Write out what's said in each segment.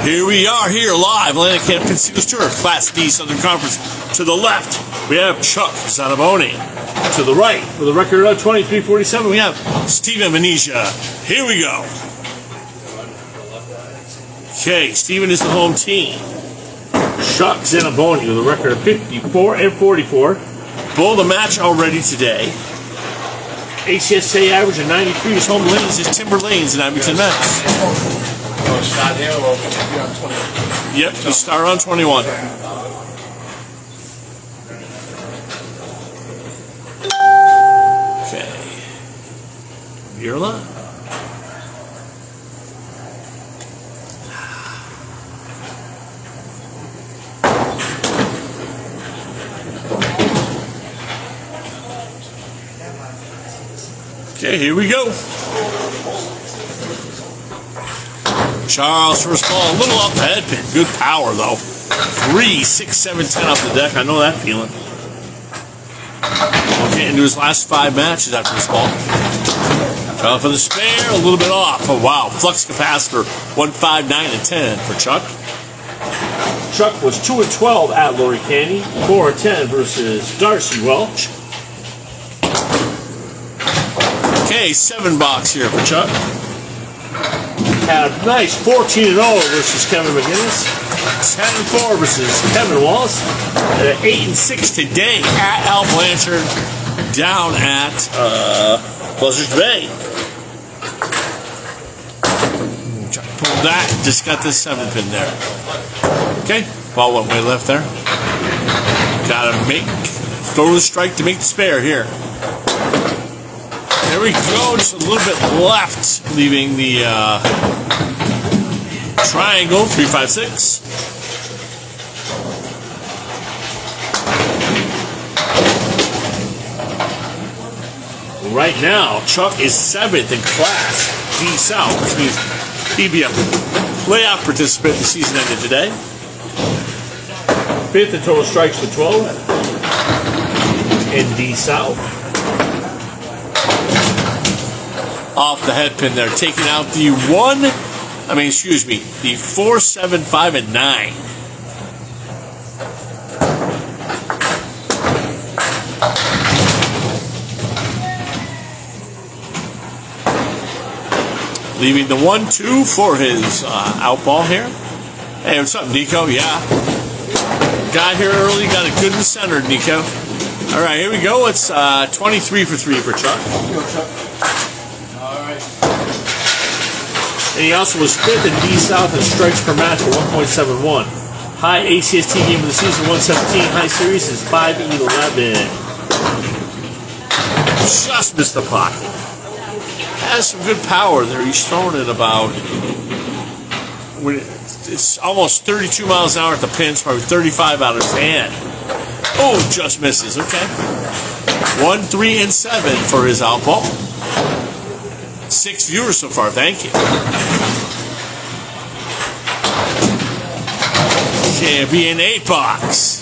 Here we are here live, Atlantic Candlepin Steele's Tour, Class D Southern Conference. To the left, we have Charles Zaniboni. To the right, with a record of 23-47, we have Stephen Venezia. Here we go. Okay, Stephen is the home team. Charles Zaniboni with a record of 54-44. Bull the match already today. ACST average of 93. His home lanes is Timber Lanes in Abington, Mass. Yep, you start on 21. Okay. Virla. Okay, here we go. Charles first ball, a little off the head pin. Good power though. 3, 6, 7, 10 off the deck. I know that feeling. Okay, into his last 5 matches after this ball. For the spare, a little bit off. Oh wow, flux capacitor 1, 5, 9, and 10 for Chuck. Chuck was 2-12 at Lori Candy, 4-10 versus Darcy Welch. Okay, 7 box here for Chuck. Had a nice 14-0 versus Kevin McGinnis. 10-4 versus Kevin Wallace. And 8-6 today at Al Blanchard down at Buzzards Bay. Chuck pulled that, just got this 7-pin there. Okay, ball went way left there. Gotta throw the strike to make the spare here. There we go, just a little bit left, leaving the triangle, 3, 5, 6. Right now, Chuck is 7th in Class D South, which means he'd be a playoff participant the season ended today. 5th in total strikes with 12 in D South. Off the head pin there, taking out the 4, 7, 5, and 9. Leaving the 1-2 for his out ball here. Hey, what's up, Nico? Yeah. Got here early, got it good and centered, Nico. All right, here we go. It's 23 for 3 for Chuck. And he also was 5th in D South in strikes per match at 1.71. High ACST game of the season, 117. High series is 5-11. Just missed the pocket. Has some good power there. He's throwing it about, it's almost 32 miles an hour at the pins, probably 35 out of his hand. Oh, just misses. Okay. 1, 3, and 7 for his out ball. 6 viewers so far, thank you. Okay, be an 8 box.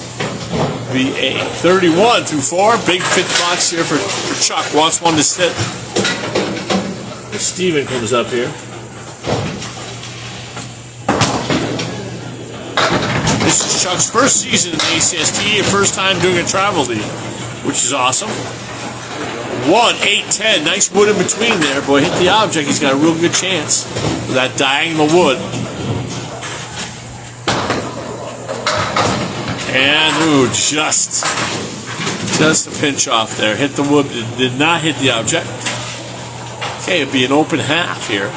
Be a 31 through 4. Big 5th box here for Chuck. Wants one to sit. Stephen comes up here. This is Chuck's first season in the ACST, first time doing a travel league, which is awesome. 1, 8, 10. Nice wood in between there. Boy, hit the object. He's got a real good chance with that diagonal wood. And, ooh, just a pinch off there. Hit the wood. Did not hit the object. Okay, it'd be an open half here.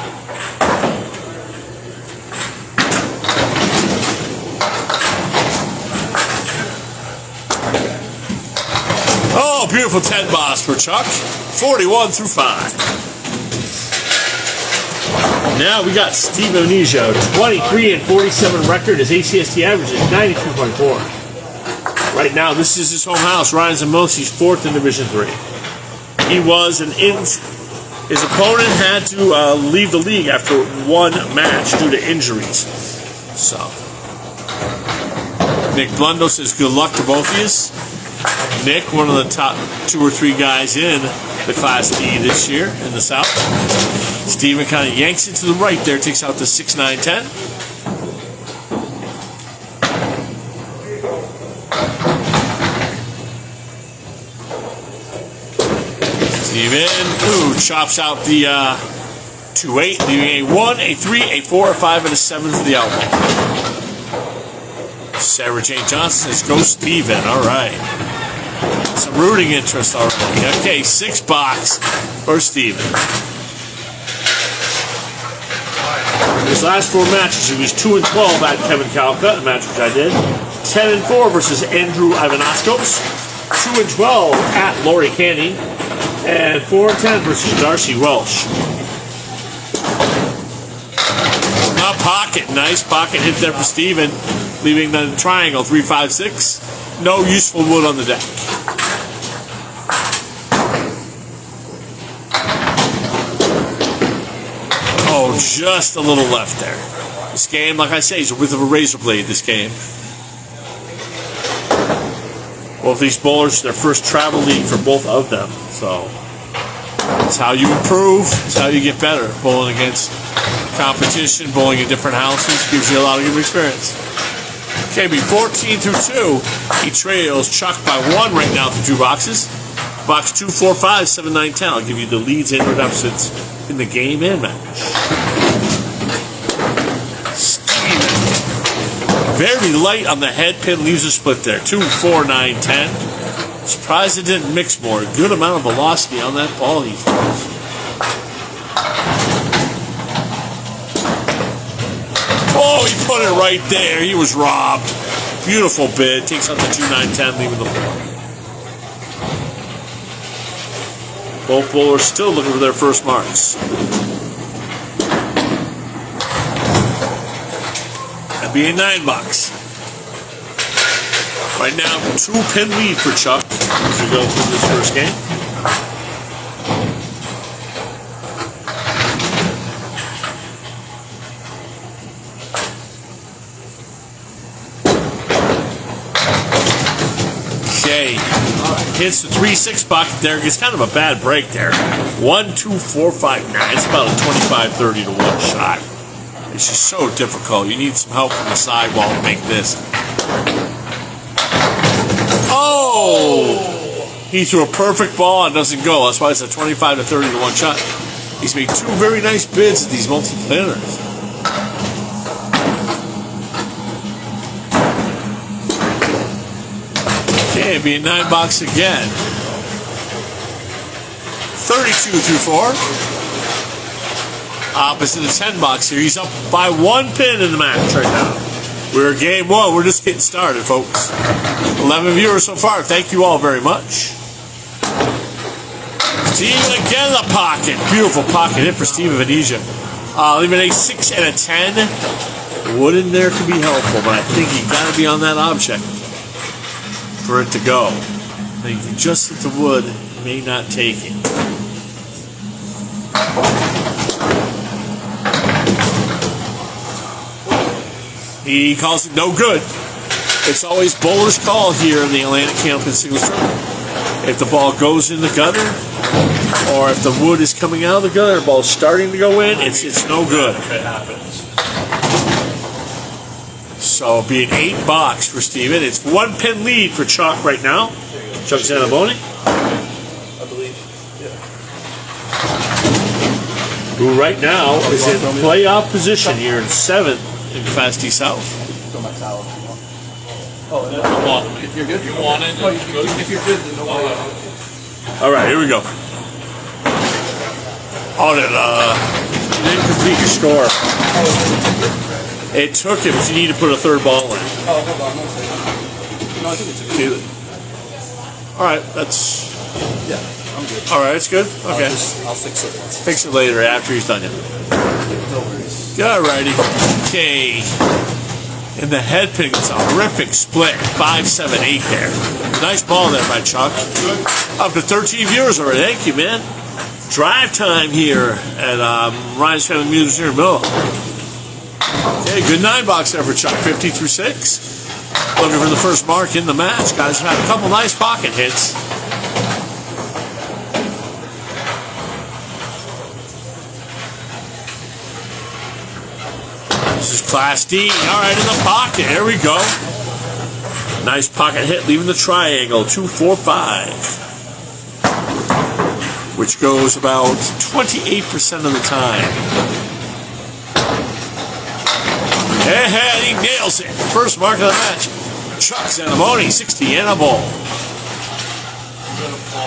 Oh, beautiful 10 box for Chuck. 41 through 5. Now we got Stephen Venezia, 23-47 record. His ACST average is 92.4. Right now, this is his home house. Ryan's and Millis, he's 4th in Division 3. He was his opponent had to leave the league after 1 match due to injuries. So, Nick Blundo says good luck to both of you. Nick, one of the top 2 or 3 guys in the Class D this year in the South. Stephen kind of yanks it to the right there, takes out the 6, 9, 10. Steven, ooh, chops out the 2-8, leaving a 1, a 3, a 4, a 5, and a 7 for the outlaw. Sarah Jane Johnson says, go Steven. All right. Some rooting interest already. Okay, 6 box for Steven. His last 4 matches, he was 2-12 at Kevin Calca, a match which I did. 10-4 versus Andrew Ivanaskos. 2-12 at Lori Canny. And 4-10 versus Darcy Welsh. Now pocket. Nice pocket hit there for Steven. Leaving the triangle 3, 5, 6. No useful wood on the deck. Oh, just a little left there. This game, like I say, is a width of a razor blade, this game. Both these bowlers, their first travel league for both of them. So, it's how you improve. It's how you get better. Bowling against competition, bowling in different houses, gives you a lot of good experience. KB, 14 through 2. He trails Chuck by 1 right now through 2 boxes. Box 2, 4, 5, 7, 9, 10. I'll give you the leads and deficits in the game and match. Steven. Very light on the head pin, leaves a split there. 2, 4, 9, 10. Surprised it didn't mix more. Good amount of velocity on that ball he throws. Oh, he put it right there. He was robbed. Beautiful bid. Takes out the 2, 9, 10, leaving the floor. Both bowlers still looking for their first marks. That'd be a 9 box. Right now, 2-pin lead for Chuck as we go through this first game. Okay. Hits the 3-6 bucket there. Gets kind of a bad break there. 1, 2, 4, 5, 9. It's about a 25-30 to 1 shot. It's just so difficult. You need some help from the sidewall to make this. Oh! He threw a perfect ball and doesn't go. That's why it's a 25-30 to 1 shot. He's made 2 very nice bids at these multi-planners. Okay, it'd be a 9 box again. 32 through 4. Opposite the 10 box here. He's up by 1 pin in the match right now. We're game 1. We're just getting started, folks. 11 viewers so far. Thank you all very much. Steele again in the pocket. Beautiful pocket hit for Stephen Venezia. Leaving a 6 and a 10. Wood in there could be helpful, but I think you got to be on that object for it to go. I think if you just hit the wood, it may not take it. He calls it no good. It's always bowler's call here in the Atlantic Candlepin Singles Tournament. If the ball goes in the gutter, or if the wood is coming out of the gutter, the ball's starting to go in, it's no good. If it happens. So it'll be an 8 box for Steven. It's 1 pin lead for Chuck right now. Chuck Zaniboni. I believe. Yeah. Who right now is in playoff position here in 7th in Class D South. Throw my towel if you want. Oh, if you're good, you want it. If you're good, then no worry. All right, here we go. Oh, you didn't complete your score. It took it, but you need to put a 3rd ball in. Oh, hold on. No, I think it's okay. All right, that's... Yeah, I'm good. All right, it's good? Okay. I'll fix it. Fix it later after he's done it. No worries. All righty. Okay. In the head pin, it's a horrific split. 5, 7, 8 there. Nice ball there by Chuck. Up to 13 viewers already. Thank you, man. Drive time here at Ryan's Family Music here in Millis. Okay, good 9 box there for Chuck. 50 through 6. Looking for the first mark in the match. Guys have had a couple nice pocket hits. This is Class D. All right, in the pocket. There we go. Nice pocket hit, leaving the triangle. 2, 4, 5. which goes about 28% of the time. And he nails it. First mark of the match. Charles Zaniboni, 60 and a ball.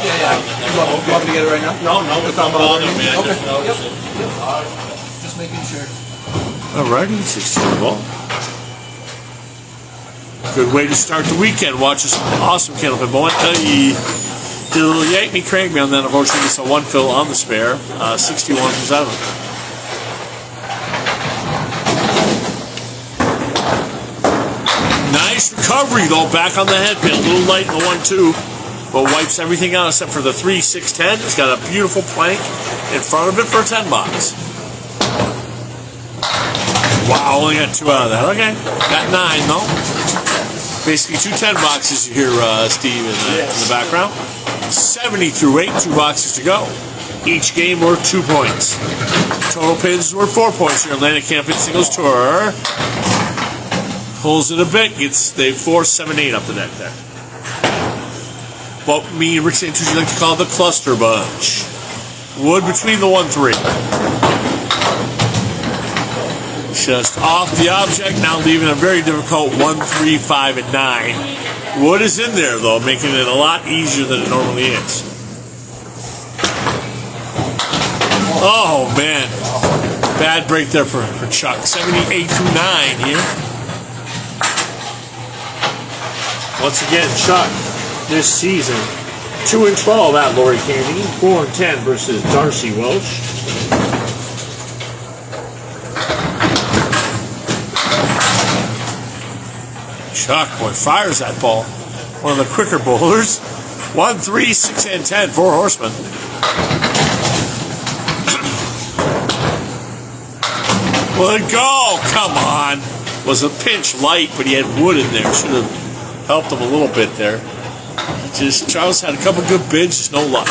Yeah. You want me to get it right now? No, it's not bothering me. I Okay. just noticed it. Just making sure. Alrighty, 60 and a ball. Good way to start the weekend. Watch this awesome Candlepin bowling. He did a little yank me, crank me on that. Unfortunately, it's a one fill on the spare. 61 for 7. Nice recovery, though, back on the head pin. A little light in the 1-2, but wipes everything out except for the 3-6-10. It's got a beautiful plank in front of it for a 10 box. Wow, only got 2 out of that. Okay, got 9, though. Basically, 2 10 boxes you hear Steve in the background. 70 through 8, 2 boxes to go. Each game worth 2 points. Total pins worth 4 points here in Atlantic Candlepin Singles Tour. Pulls it a bit, gets the 4, 7, 8 up the neck there. What me and Rick Santucci like to call the cluster bunch. Wood between the 1-3. Just off the object, now leaving a very difficult 1, 3, 5, and 9. Wood is in there though, making it a lot easier than it normally is. Oh man, bad break there for Chuck. 78 through 9 here. Once again, Chuck, this season, 2-12 at Lori Candy, 4-10 versus Darcy Welsh. Chuck, boy, fires that ball. One of the quicker bowlers. 1, 3, 6, and 10, 4 horsemen. Let it go, come on. Was a pinch light, but he had wood in there. Should have helped him a little bit there. Just Charles had a couple good bids, just no luck.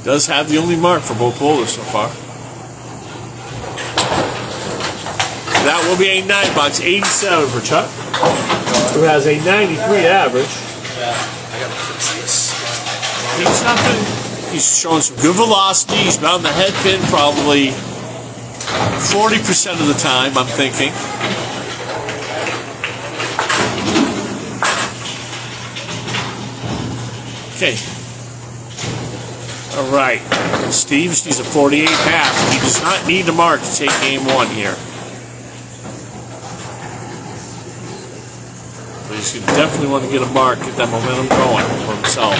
Does have the only mark for both bowlers so far. That will be a 9 box, 87 for Chuck, Who has a 93 average. I gotta fix this. He's not been, he's showing some good velocity. He's bound the head pin probably 40% of the time, I'm thinking. Okay. All right. Steve needs a 48 half. He does not need to mark to take game 1 here. But he's going to definitely want to get a mark, get that momentum going for himself.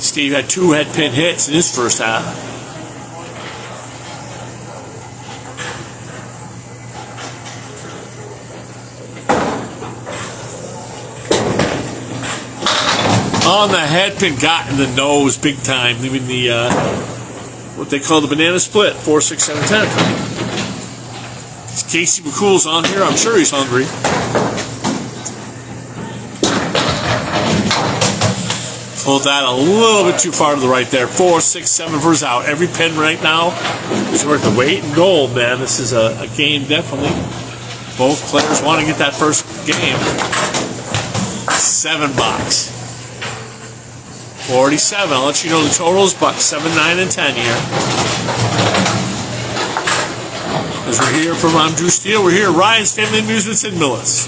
Steve had 2 head pin hits in his first half. On the head pin, got in the nose big time, leaving the what they call the banana split, 4, 6, 7, 10. Casey McCool's on here. I'm sure he's hungry. Pulled that a little bit too far to the right there. 4, 6, 7 for his out. Every pin right now is worth the weight in gold, man. This is a game, definitely. Both players want to get that first game. 7 box. 47. I'll let you know the totals, but 7, 9, and 10 here. As we're here from Steele, we're here at Ryan's Family Amusements in Millis.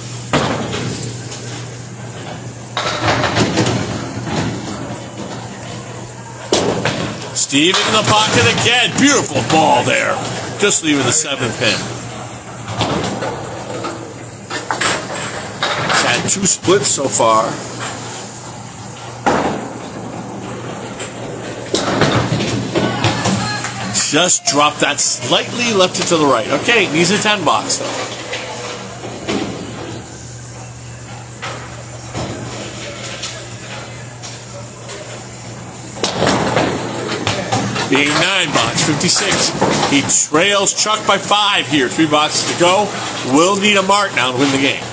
Steve in the pocket again. Beautiful ball there. Just leaving the 7 pin. He's had 2 splits so far. Just dropped that slightly, left it to the right. Okay, needs a 10 box though. Being 9 box, 56. He trails Chuck by 5 here. 3 boxes to go. Will need a mark now to win the game.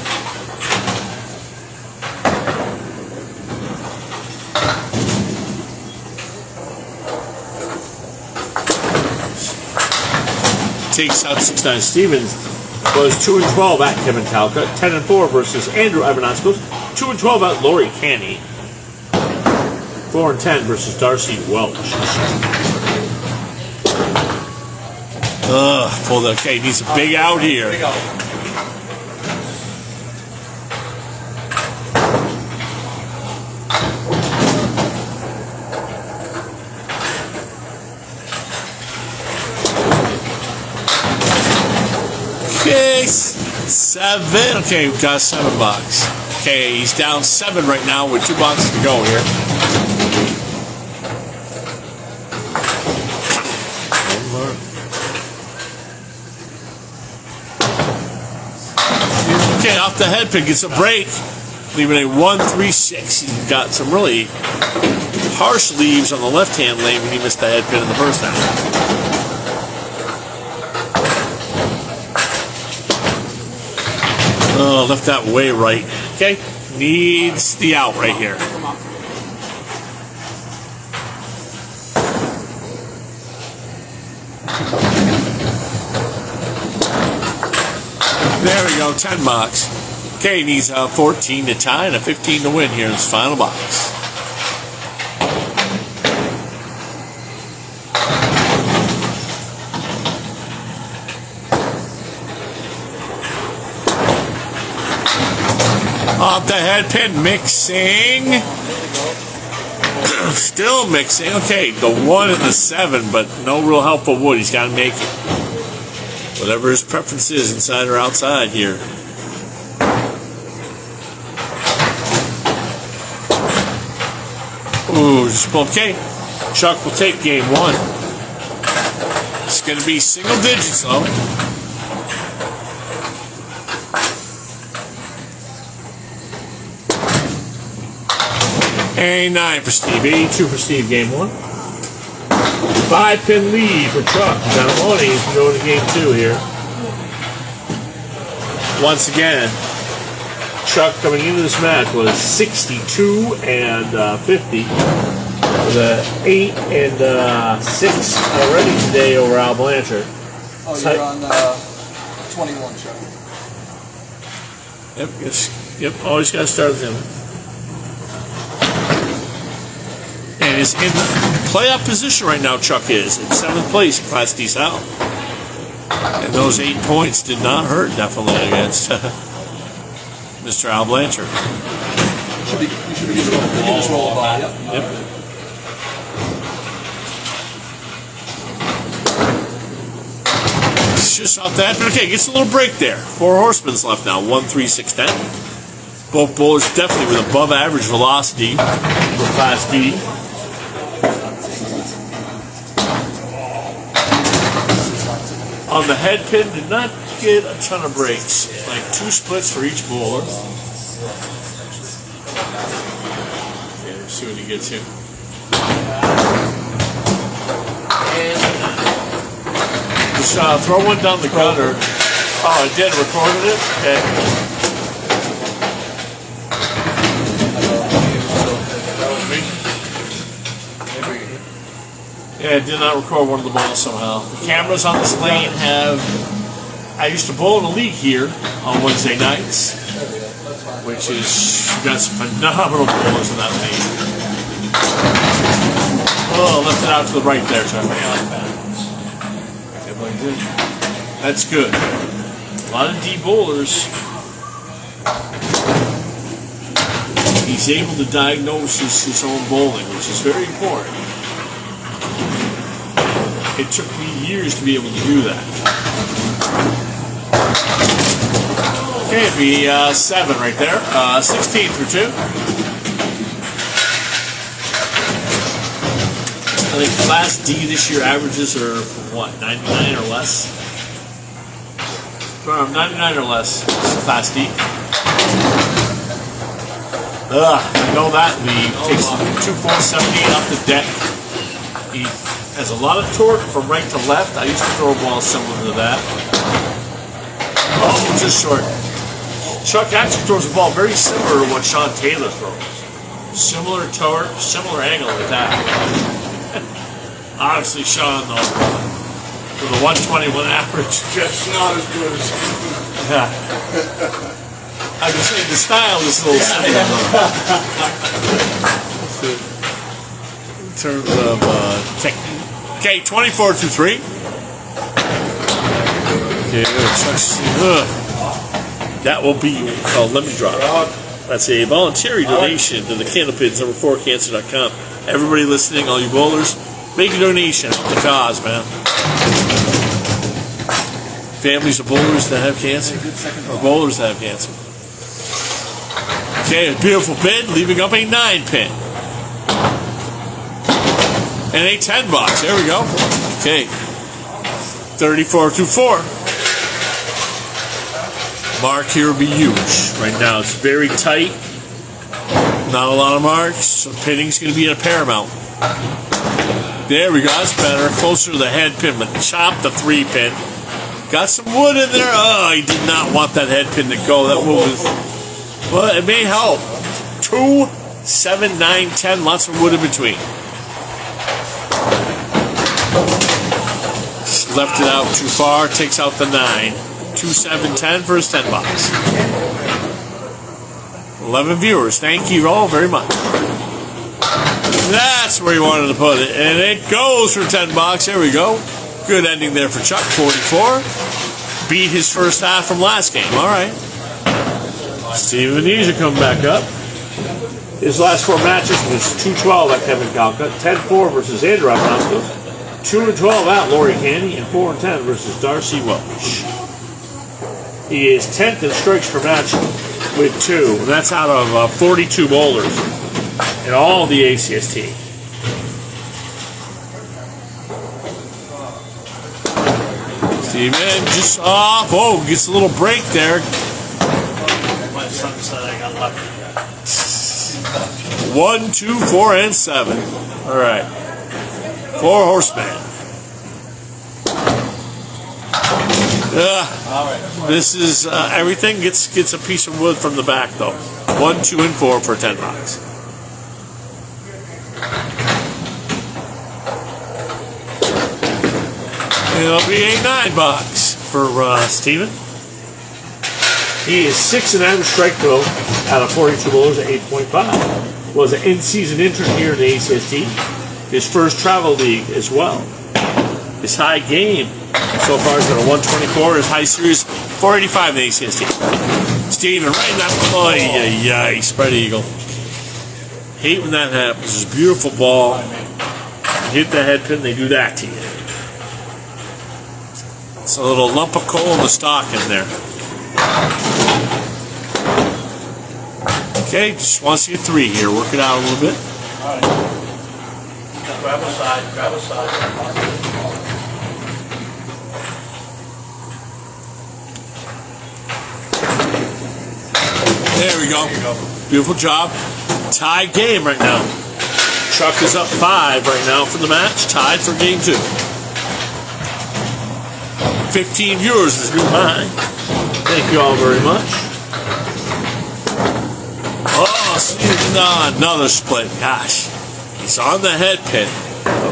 Takes out 6-9. Stevens was 2-12 at Kevin Talca, 10-4 versus Andrew Ivanascos, 2-12 at Lori Canny. 4-10 versus Darcy Welch. Pulled it. Okay, needs a big out here. Big out. Okay, 7. Okay, we've got 7 bucks. Okay, he's down 7 right now with 2 boxes to go here. Okay, off the head pin, gets a break. Leaving a 1-3-6. He's got some really harsh leaves on the left-hand lane when he missed the head pin in the first half. Oh, left that way right. Okay, needs the out right here. There we go, 10 bucks. Okay, needs a 14 to tie and a 15 to win here in this final box. Off the head pin, mixing. Still mixing. Okay, the 1 and the 7, but no real help for Wood. He's got to make it. Whatever his preference is, inside or outside here. Ooh, just okay. Chuck will take game 1. It's going to be single digits though. A9 for Steve. 82 for Steve, game 1. 5-pin lead for Chuck. Zaniboni is going to game 2 here. Once again, Chuck coming into this match was 62 and 50 with a 8 and 6 already today over Al Blanchard. Oh, you're on 21, Chuck. Yep, yep. Always got to start with him. And is in the playoff position right now. Chuck is in 7th place in Class D South, and those 8 points did not hurt definitely against Mr. Al Blanchard. You should be just roll by. Yep. It's just off that. Okay, gets a little break there. 4 horsemen's left now. 1, 3, 6, 10. Both bowlers definitely with above average velocity for Class D. On the head pin, did not get a ton of breaks. Like 2 splits for each bowler. Okay, let's see what he gets here. Just throw one down the gutter. Oh, I did. Recorded it? Okay. Yeah, I did not record one of the balls somehow. The cameras on this lane have... I used to bowl in a league here on Wednesday nights, which is... You've got some phenomenal bowlers in that league. Oh, left it out to the right there, so I like that. That's good. A lot of D bowlers. He's able to diagnose his own bowling, which is very important. It took me years to be able to do that. Okay, it'd be 7 right there. 16 for 2. I think Class D this year averages are, what, 99 or less? 99 or less is Class D. I know that lead. Takes 2-4-78 off the deck. He has a lot of torque from right to left. I used to throw a ball similar to that. Oh, just short. Chuck actually throws a ball very similar to what Sean Taylor throws. Similar torque, similar angle like that. Obviously, Sean, though, with a 121 average. That's not as good as... Yeah. I was saying the style is a little similar. terms of tech. Okay, 24 through 3. Okay, that will be called Lemon Drop. That's a voluntary donation to the Candlepins, number 4, cancer.com. Everybody listening, all you bowlers, make a donation. Help the cause, man. Families of bowlers that have cancer, or bowlers that have cancer. Okay, a beautiful pin, leaving up a 9-pin. And a 10 box. There we go. Okay. 34 through 4. Mark here will be huge. Right now it's very tight. Not a lot of marks. So pinning's going to be at a paramount. There we go. That's better. Closer to the head pin, but chop the 3-pin. Got some wood in there. Oh, he did not want that head pin to go. That wood was... Well, it may help. 2, 7, 9, 10. Lots of wood in between. Left it out too far. Takes out the 9. 2, 7, 10 for his 10 box. 11 viewers. Thank you all very much. That's where he wanted to put it. And it goes for 10 box. There we go. Good ending there for Chuck. 44. Beat his first half from last game. All right. Stephen Venezia coming back up. His last 4 matches was 2-12 at Kevin Calcutt, 10-4 versus Andrew Alfonso, 2-12 at Laurie Haney, and 4-10 versus Darcy Welch. He is 10th in strikes per match with 2, and that's out of 42 bowlers in all the ACST. Steven just off. Oh, gets a little break there. My son said I got lucky. 1, 2, 4, and 7. All right. 4 horsemen. This is everything gets a piece of wood from the back though. 1, 2, and 4 for 10 box. It'll be a 9 box for Stephen. He is 6th in average strike throw out of 42 bowlers at 8.5. Was an in-season intern here in the ACST. His first travel league as well. His high game so far has been a 124. His high series 485 in the ACST. Stephen right in that. Oh, yeah, spread eagle. Hate when that happens. It's a beautiful ball. You hit the head pin, they do that to you. It's a little lump of coal in the stock in there. Okay, just want to see a 3 here. Work it out a little bit. All right. Grab a side, grab a side. There we go. Beautiful job. Tied game right now. Chuck is up 5 right now for the match. Tied for game 2. 15 viewers is new high. Thank you all very much. Oh, another split. Gosh. He's on the head pin.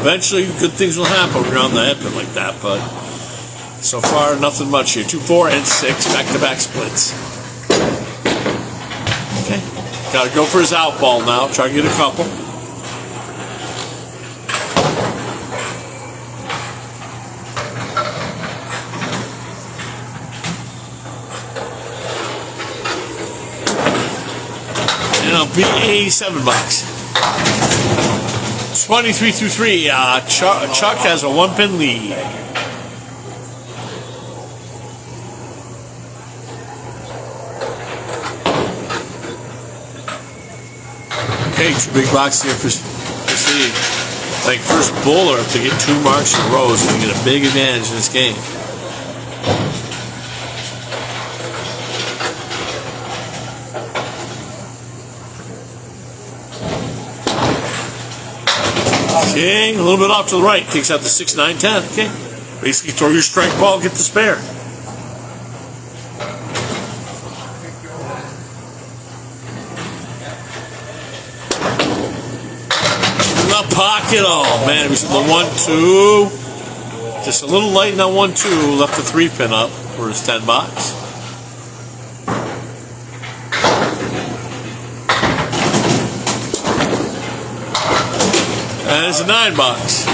Eventually, good things will happen when you're on the head pin like that, but so far, nothing much here. 2, 4, and 6 back-to-back splits. Okay. Got to go for his out ball now. Try to get a couple. And it'll be a 7 box. 23 through 3. Chuck has a 1-pin lead. Okay, 2 big boxes here for Steve. Like first bowler to get 2 marks in a row is going to get a big advantage in this game. Okay, a little bit off to the right. Takes out the 6, 9, 10. Okay. Basically throw your strike ball, get the spare. In the pocket. Oh, man. It was the 1, 2. Just a little light in that 1, 2. Left the 3-pin up for his 10 box. And it's a 9 box.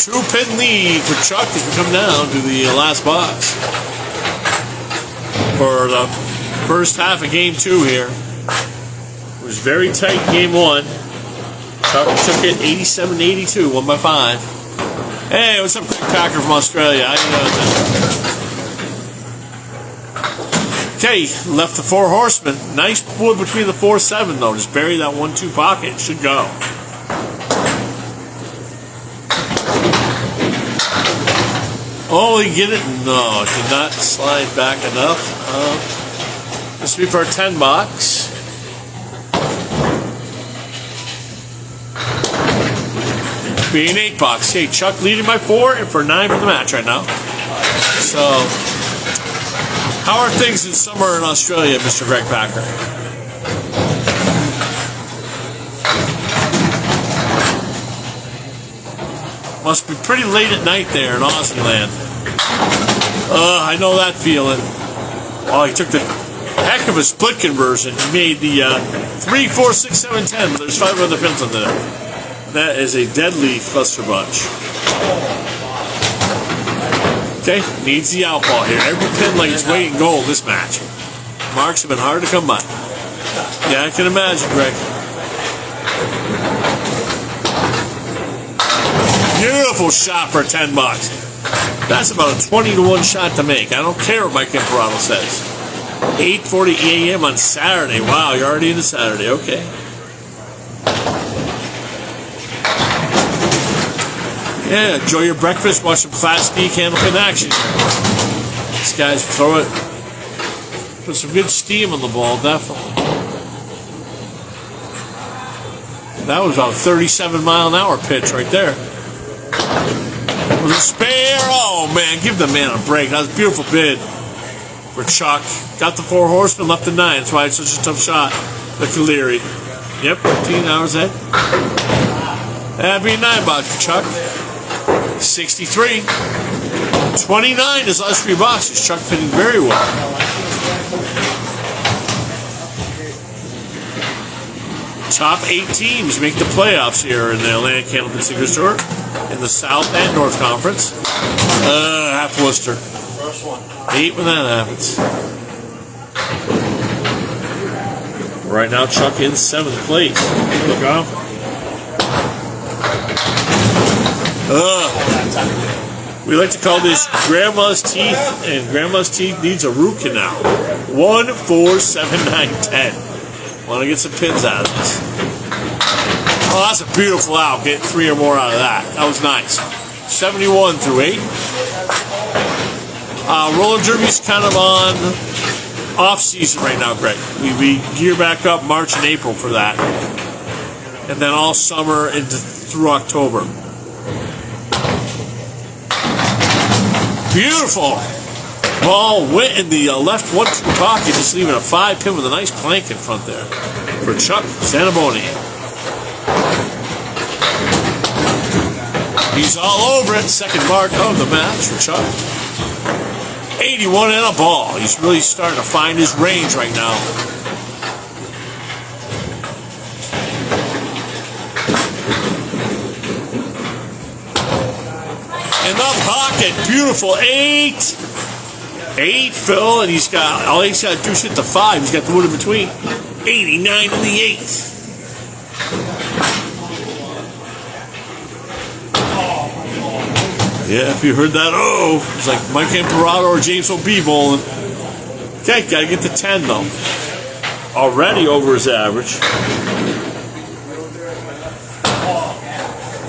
2-pin lead for Chuck as we come down to the last box for the first half of game 2 here. It was very tight game 1. Chuck took it 87-82, 1 by 5. Hey, what's up, Greg Packer from Australia? How you doing? Okay, left the 4 horsemen. Nice wood between the 4-7 though. Just bury that 1-2 pocket. Should go. Oh, he get it? No, did not slide back enough. This will be for a 10 box. Being 8 box. Hey, Chuck leading by 4 and for 9 for the match right now. So, how are things in summer in Australia, Mr. Greg Packer? Must be pretty late at night there in Aussie land. I know that feeling. Oh, he took the heck of a split conversion. He made the 3, 4, 6, 7, 10, but there's 5 other pins on there. That is a deadly cluster bunch. Okay, needs the outball here. Every pin like it's weight in gold this match. Marks have been hard to come by. Yeah, I can imagine, Greg. Beautiful shot for 10 bucks. That's about a 20-to-1 shot to make. I don't care what Mike Imperato says. 8:40 a.m. on Saturday. Wow, you're already into Saturday. Okay. Yeah, enjoy your breakfast. Watch some Class D Candlepin action here. These guys throw it. Put some good steam on the ball, definitely. That was about a 37-mile-an-hour pitch right there. It was a spare. Oh, man, give the man a break. That was a beautiful bid for Chuck. Got the 4 horsemen, left the 9. That's why it's such a tough shot. Look at Leary. Yep, 15 hours ahead. That'd be a 9 box for Chuck. 63. 29 his last 3 boxes. Chuck pitting very well. Top 8 teams make the playoffs here in the Atlantic Candlepin Secret Store in the South and North Conference. Half Worcester. 8 when that happens. Right now, Chuck in 7th place. Look off. We like to call this Grandma's Teeth, and Grandma's Teeth needs a root canal. 1, 4, 7, 9, 10. Want to get some pins out of this. Oh, that's a beautiful out. Get 3 or more out of that. That was nice. 71 through 8. Roller derby's kind of on off season right now, Greg. We gear back up March and April for that, and then all summer into through October. Beautiful ball went in the left 1-2 pocket, just leaving a 5 pin with a nice plank in front there for Chuck Zaniboni. He's all over it. Second mark of the match for Chuck. 81 and a ball. He's really starting to find his range right now. In the pocket, beautiful 8. 8, Phil, and he's got, all he's got to do is hit the 5. He's got the wood in between. 89 in the 8th. Yeah, if you heard that, it's like Mike Imperato or James O.B. bowling. Okay, got to get the 10, though. Already over his average.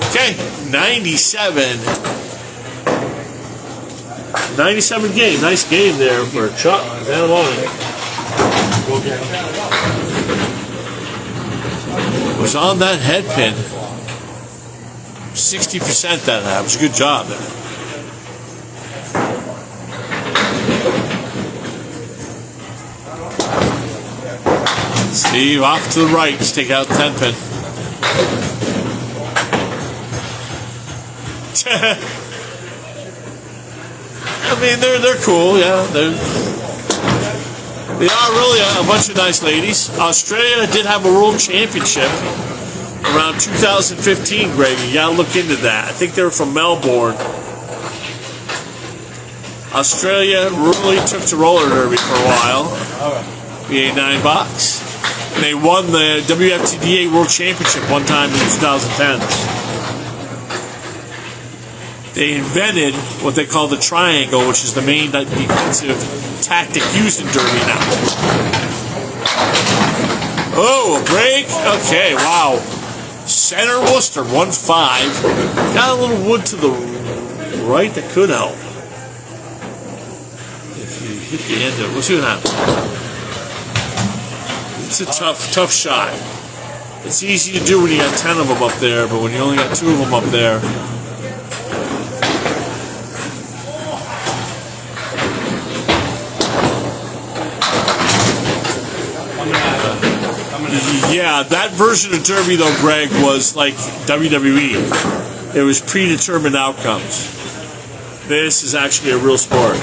Okay, 97. 97 game. Nice game there for Chuck Zaniboni. Was on that head pin. 60% that was a good job there. Steve off to the right. Let's take out 10 pin. I mean, they're cool, yeah. They are really a bunch of nice ladies. Australia did have a world championship around 2015, Greg. You gotta look into that. I think they were from Melbourne. Australia really took to roller derby for a while. VA $9. And they won the WFTDA World Championship one time in the 2010s. They invented what they call the triangle, which is the main defensive tactic used in derby now. Oh, a break. Okay, wow. Center Worcester, 1-5. Got a little wood to the right that could help. If you hit the end of it, we'll see what happens. It's a tough shot. It's easy to do when you got 10 of them up there, but when you only got 2 of them up there, yeah, that version of Derby, though, Greg, was like WWE. It was predetermined outcomes. This is actually a real sport.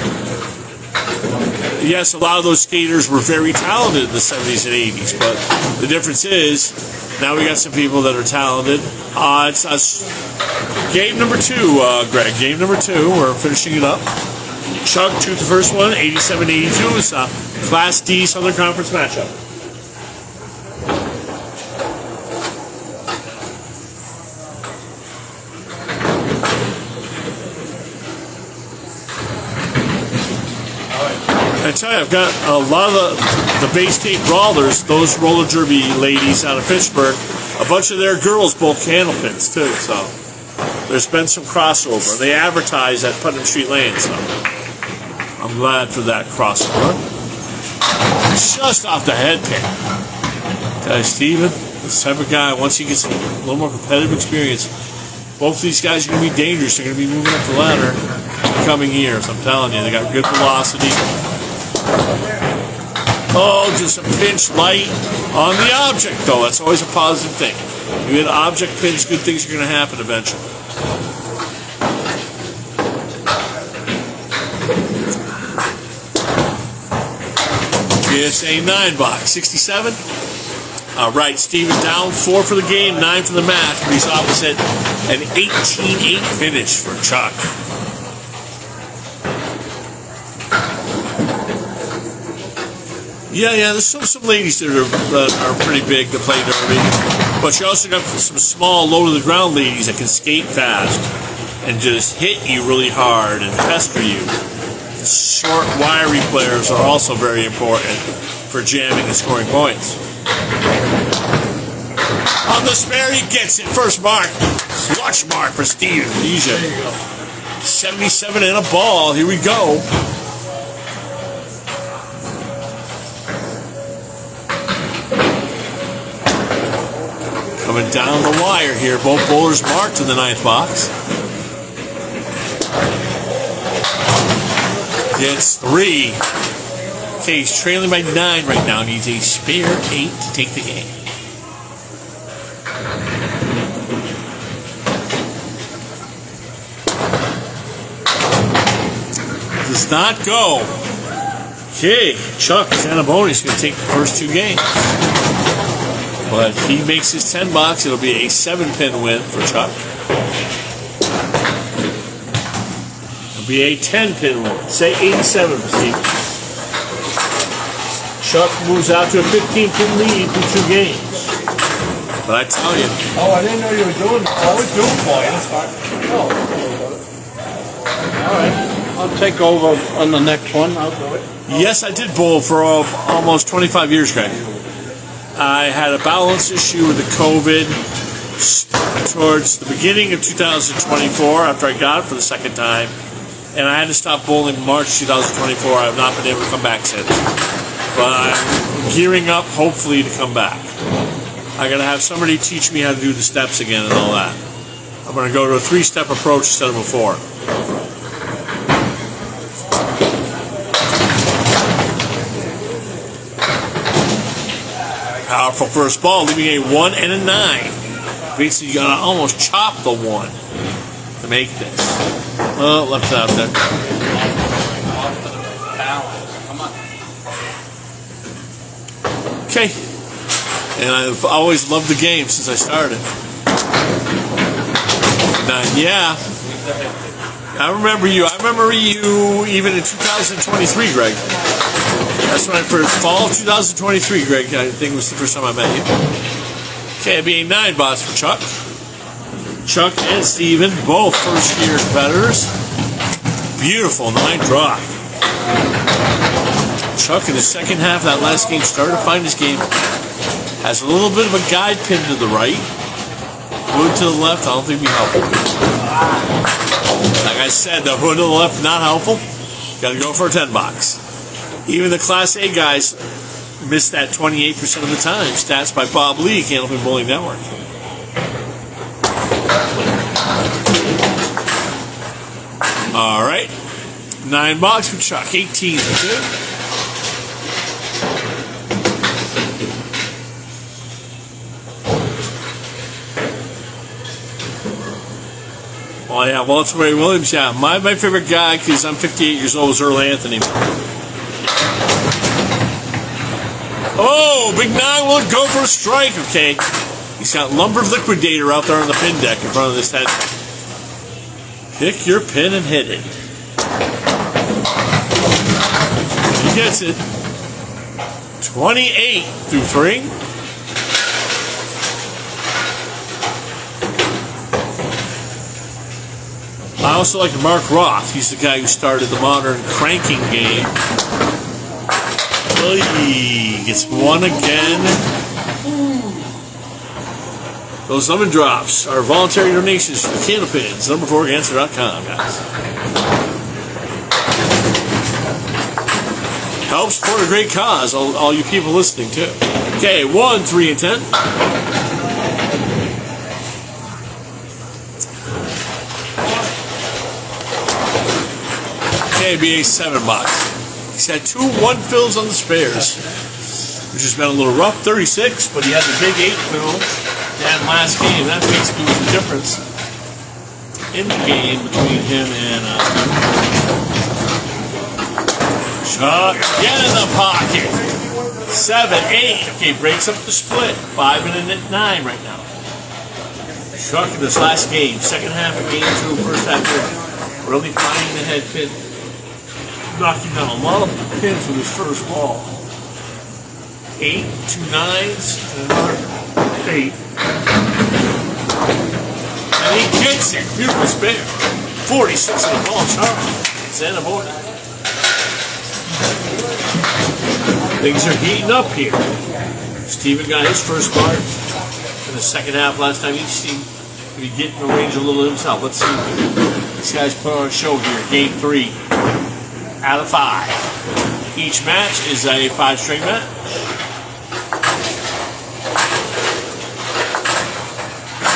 Yes, a lot of those skaters were very talented in the 70s and 80s, but the difference is now we got some people that are talented. It's game number 2, Greg. Game number 2. We're finishing it up. Chuck took the first one, 87-82. It's a Class D Southern Conference matchup. I tell you, I've got a lot of the Bay State Brawlers, those roller derby ladies out of Pittsburgh, a bunch of their girls both Candlepins too, so there's been some crossover. They advertise at Putnam Street Lane, so I'm glad for that crossover. Just off the head pin. Tell you, Stephen, this type of guy, once he gets a little more competitive experience, both of these guys are going to be dangerous. They're going to be moving up the ladder in the coming years. I'm telling you, they got good velocity. Oh, just a pinch light on the object, though. That's always a positive thing. You hit object pins, good things are going to happen eventually. It's a 9-box, 67. All right, Steven down 4 for the game, 9 for the match, but he's opposite an 18-8 finish for Chuck. Yeah, there's some ladies that are pretty big to play derby, but you also got some small, low-to-the-ground ladies that can skate fast and just hit you really hard and pester you. Short, wiry players are also very important for jamming and scoring points. On the spare, he gets it. First mark. Clutch mark for Stephen Venezia. 77 and a ball. Here we go. Coming down the wire here. Both bowlers marked in the 9th box. Gets 3. Okay, he's trailing by 9 right now. Needs a spare 8 to take the game. Does not go. Okay, Chuck Zaniboni is going to take the first 2 games. But if he makes his 10 box, it'll be a 7-pin win for Chuck. It'll be a 10-pin win. Say 87 for Steve. Chuck moves out to a 15-pin lead through 2 games. But I tell you. Oh, I didn't know you were doing that. I was doing for you. That's fine. Oh, all right. I'll take over on the next one. I'll do it. Yes, I did bowl for almost 25 years, Greg. I had a balance issue with the COVID towards the beginning of 2024 after I got it for the 2nd time. And I had to stop bowling in March 2024. I have not been able to come back since. But I'm gearing up, hopefully, to come back. I got to have somebody teach me how to do the steps again and all that. I'm going to go to a 3-step approach instead of a 4. Powerful first ball, leaving a 1 and a 9. Basically, you got to almost chop the 1 to make this. Oh, left it out there. Okay. And I've always loved the game since I started. Now, yeah, I remember you. I remember you even in 2023, Greg. That's when I first, fall of 2023, Greg. I think it was the first time I met you. Okay, being 9 bots for Chuck. Chuck and Stephen, both first-year competitors. Beautiful 9 drop. Chuck in the second half of that last game started to find his game. Has a little bit of a guide pin to the right. Hood to the left, I don't think it'd be helpful. Like I said, the hood to the left, not helpful. Got to go for a 10 box. Even the Class A guys miss that 28% of the time. Stats by Bob Lee, Candlepin Bowling Network. All right. 9 box for Chuck. 18 for 2. Oh, yeah, Walter Ray Williams, yeah. My favorite guy, because I'm 58 years old, is Earl Anthony. Oh, Big 9 will go for a strike, okay. He's got Lumber Liquidator out there on the pin deck in front of this head. Pick your pin and hit it. He gets it. 28 through 3. I also like Mark Roth. He's the guy who started the modern cranking game. Oh, he gets 1 again. Those lemon drops are voluntary donations to the Candlepins. Number4Answer.com, guys. Help support a great cause, all you people listening too. Okay, 1, 3, and 10. Okay, be a 7 box. He's had 2 1-fills on the spares, which has been a little rough. 36, but he had the big 8-fill that last game. That basically was the difference in the game between him and Chuck. Get in the pocket. 7, 8. Okay, breaks up the split. 5 and a 9 right now. Chuck in this last game. Second half of game 2, first half here. Really finding the head pin. Knocking down a lot of pins with his first ball. 8, 2 9s, and another 8. And he gets it. Beautiful spare. 46 on the ball, Charles Zaniboni. Things are heating up here. Stephen got his first bar in the second half last time. He seemed to be getting the range a little himself. Let's see. These guys put on a show here. Game 3 out of 5. Each match is a 5-string match.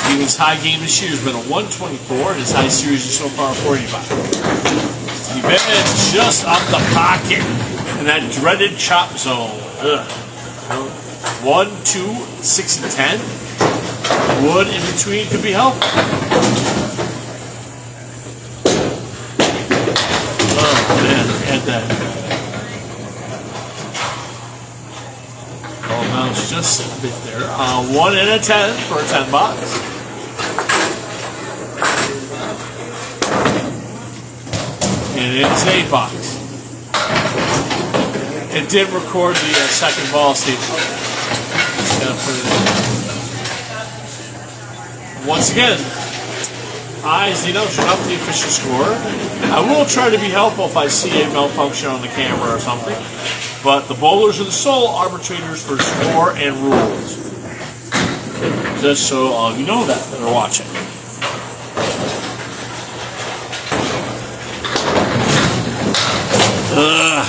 Stephen's high game this year has been a 124, and his high series is so far a 45. Stephen just up the pocket in that dreaded chop zone. Ugh. 1, 2, 6, and 10. Wood in between could be helpful. Oh man, at that. Oh, mouse just a bit there. 1 and a 10 for a 10 box. And it's 8 box. It did record the second ball, Steve. Just gonna put it in. Once again, eyes, you know, should up the official score. I will try to be helpful if I see a malfunction on the camera or something. But the bowlers are the sole arbitrators for score and rules. Just so all of you know that are watching.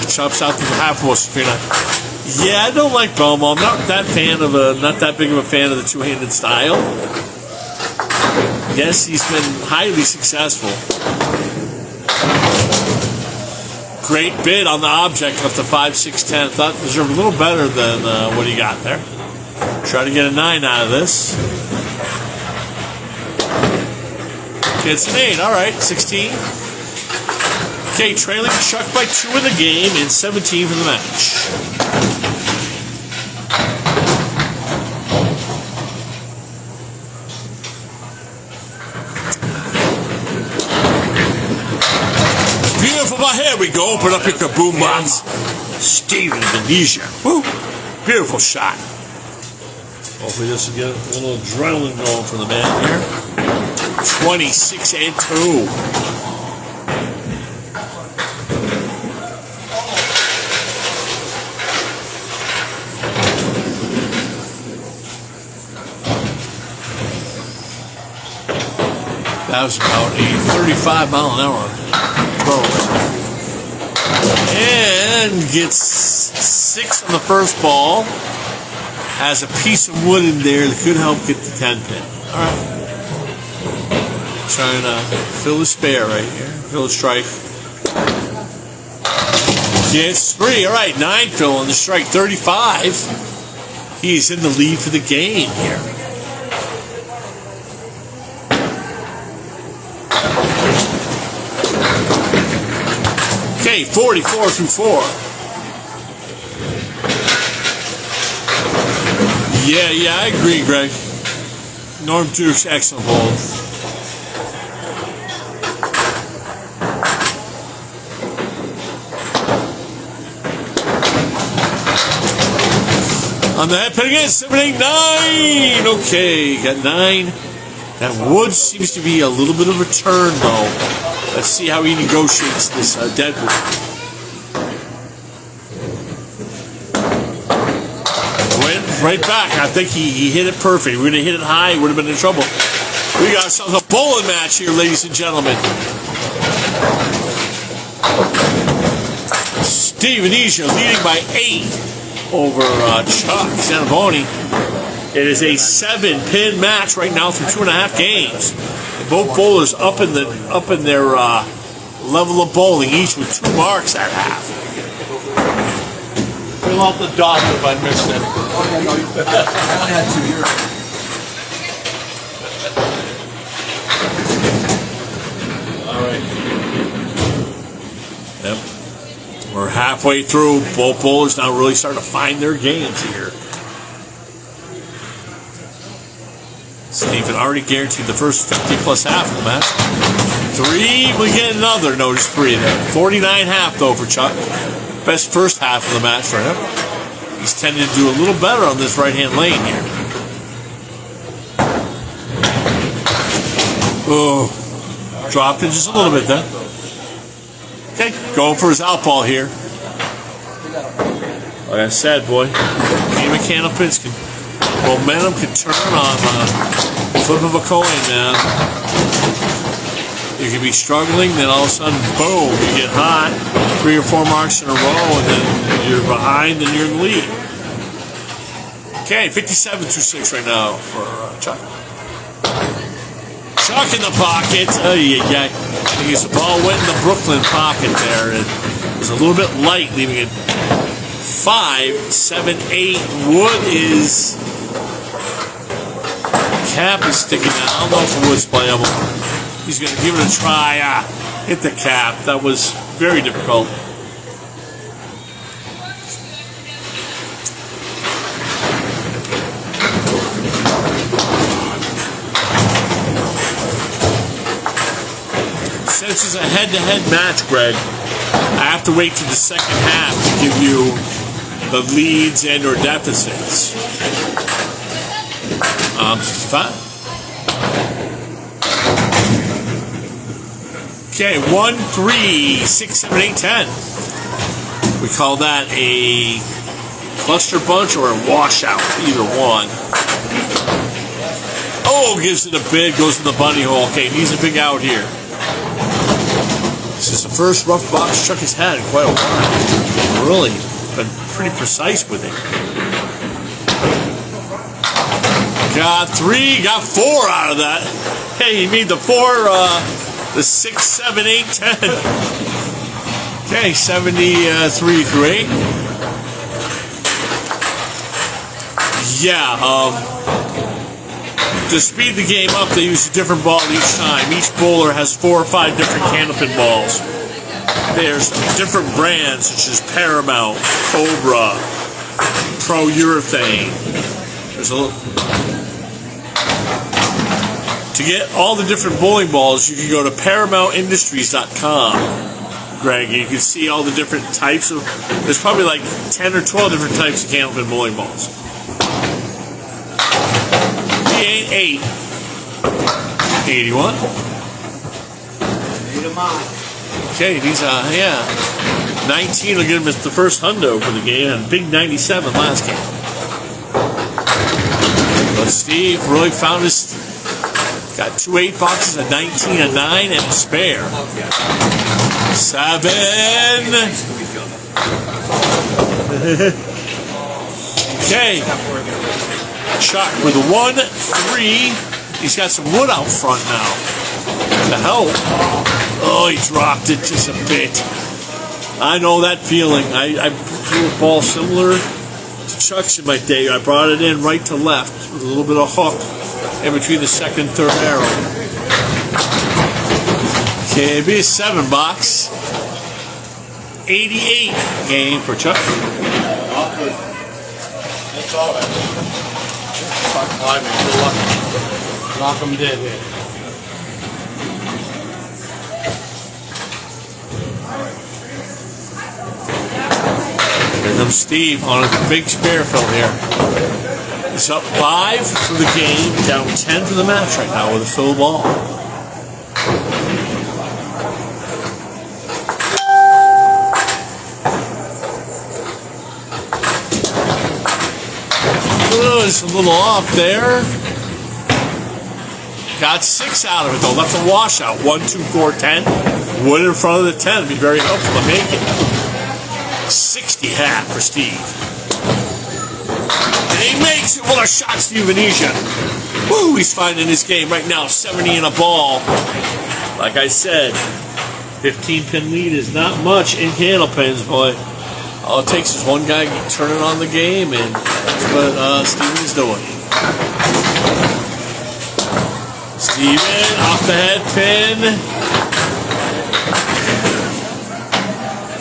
Chops out the half-post screen. Yeah, I don't like Belmo. I'm not that big of a fan of the two-handed style. Yes, he's been highly successful. Great bid on the object up to 5, 6, 10. Thought deserved a little better than what he got there. Try to get a 9 out of this. It's an 8. All right, 16. Okay, trailing Chuck by 2 in the game and 17 for the match. Beautiful, but here we go. Open up your kaboom box. Stephen Venezia. Woo! Beautiful shot. Hopefully this will get a little adrenaline going for the man here. 26-2. That was about a 35-mile-an-hour throw. And gets 6 on the first ball. Has a piece of wood in there that could help get the 10 pin. All right. Trying to fill the spare right here. Fill the strike. Gets 3. All right, 9 fill on the strike. 35. He's in the lead for the game here. Okay, 44 through 4. Yeah, I agree, Greg. Norm Duke's excellent ball. On the head pin again, 7, 8, 9. Okay, got 9. That wood seems to be a little bit of a turn, though. Let's see how he negotiates this dead wood. Right back. I think he hit it perfect. We're going to hit it high. Would have been in trouble. We got ourselves a bowling match here, ladies and gentlemen. Stephen Venezia leading by 8 over Charles Zaniboni. It is a 7-pin match right now through 2.5 games. Both bowlers up in their level of bowling, each with 2 marks at half. Fill out the dots if I missed it. I only had 2 years. All right. Yep. We're halfway through. Both bowlers now really starting to find their games here. Stephen already guaranteed the first 50+ half of the match. 3, we get another. Notice 3 there. 49.5 though for Chuck. Best first half of the match for him. He's tending to do a little better on this right-hand lane here. Oh, dropped it just a little bit then. Okay, going for his out ball here. Like I said, boy, game of Candlepins can, momentum can turn on flip of a coin, man. You can be struggling, then all of a sudden, boom, you get hot, 3 or 4 marks in a row, and then you're behind and you're in the lead. Okay, 57-6 right now for Chuck. Chuck in the pocket. I think his ball went in the Brooklyn pocket there. It was a little bit light, leaving it 5, 7, 8. Wood is... cap is sticking out. I don't know if the wood's playable. He's going to give it a try. Hit the cap. That was very difficult. Since it's a head-to-head match, Greg, I have to wait to the second half to give you the leads and or deficits. 65. Okay, 1, 3, 6, 7, 8, 10. We call that a cluster bunch or a washout, either one. Oh, gives it a bid, goes to the bunny hole. Okay, needs a big out here. This is the first rough box Chuck has had in quite a while. Really been pretty precise with it. Got 3, got 4 out of that. Hey, you need the 4, the 6, 7, 8, 10. Okay, 73 through 8. Yeah, to speed the game up, they use a different ball each time. Each bowler has 4 or 5 different Candlepin balls. There's different brands such as Paramount, Cobra, Pro Urethane. There's a little... To get all the different bowling balls, you can go to ParamountIndustries.com. Greg. You can see all the different types of. There's probably like 10 or 12 different types of Candlepin bowling balls. V8 81. Okay, these are 19 will get him the first hundo for the game, and big 97 last game. But Steve really found his. Got 2 8 boxes, a 19, a 9, and a spare. 7. Okay. Chuck with a 1, 3. He's got some wood out front now. What the hell? Oh, he dropped it just a bit. I know that feeling. I threw a ball similar to Chuck's in my day. I brought it in right to left with a little bit of hook in between the second and third arrow. Okay, it'd be a 7 box. 88 game for Chuck. That's all right. Fuck climbing. Good luck. Knock him dead here. Here comes Steve on a big spare fill here. He's up 5 for the game, down 10 for the match right now with a full ball. Oh, it's a little off there. Got 6 out of it though. That's a washout. 1, 2, 4, 10. Wood in front of the 10 would be very helpful to make it. 60 hat for Steve. And he makes it. What a shot, Stephen Venezia. Woo, he's finding his game right now. 70 in a ball. Like I said, 15-pin lead is not much in Candlepins, boy. All it takes is one guy turning on the game, and that's what Steven is doing. Steven off the head pin.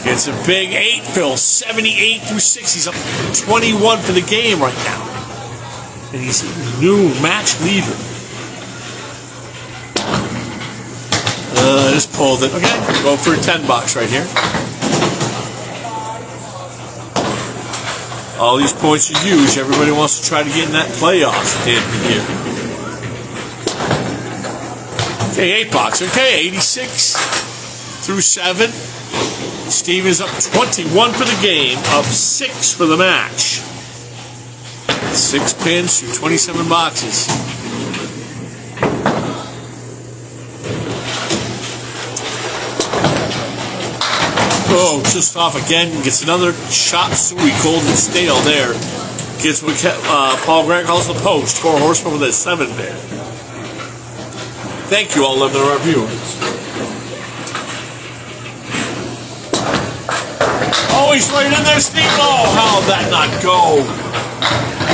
Gets a big 8 fill, 78 through 6. He's up 21 for the game right now. And he's a new match leader. Just pulled it. Okay, go for a 10 box right here. All these points are huge. Everybody wants to try to get in that playoff at the end of the year. Okay, 8 box. Okay, 86 through 7. Steve is up 21 for the game, up 6 for the match. 6 pins through 27 boxes. Oh, just off again. Gets another chop suey cold and stale there. Gets what Paul Grant calls the post. 4 horsemen with a 7 there. Thank you all, 11 of our viewers. Oh, he's right in there, Steve. Oh, how'd that not go?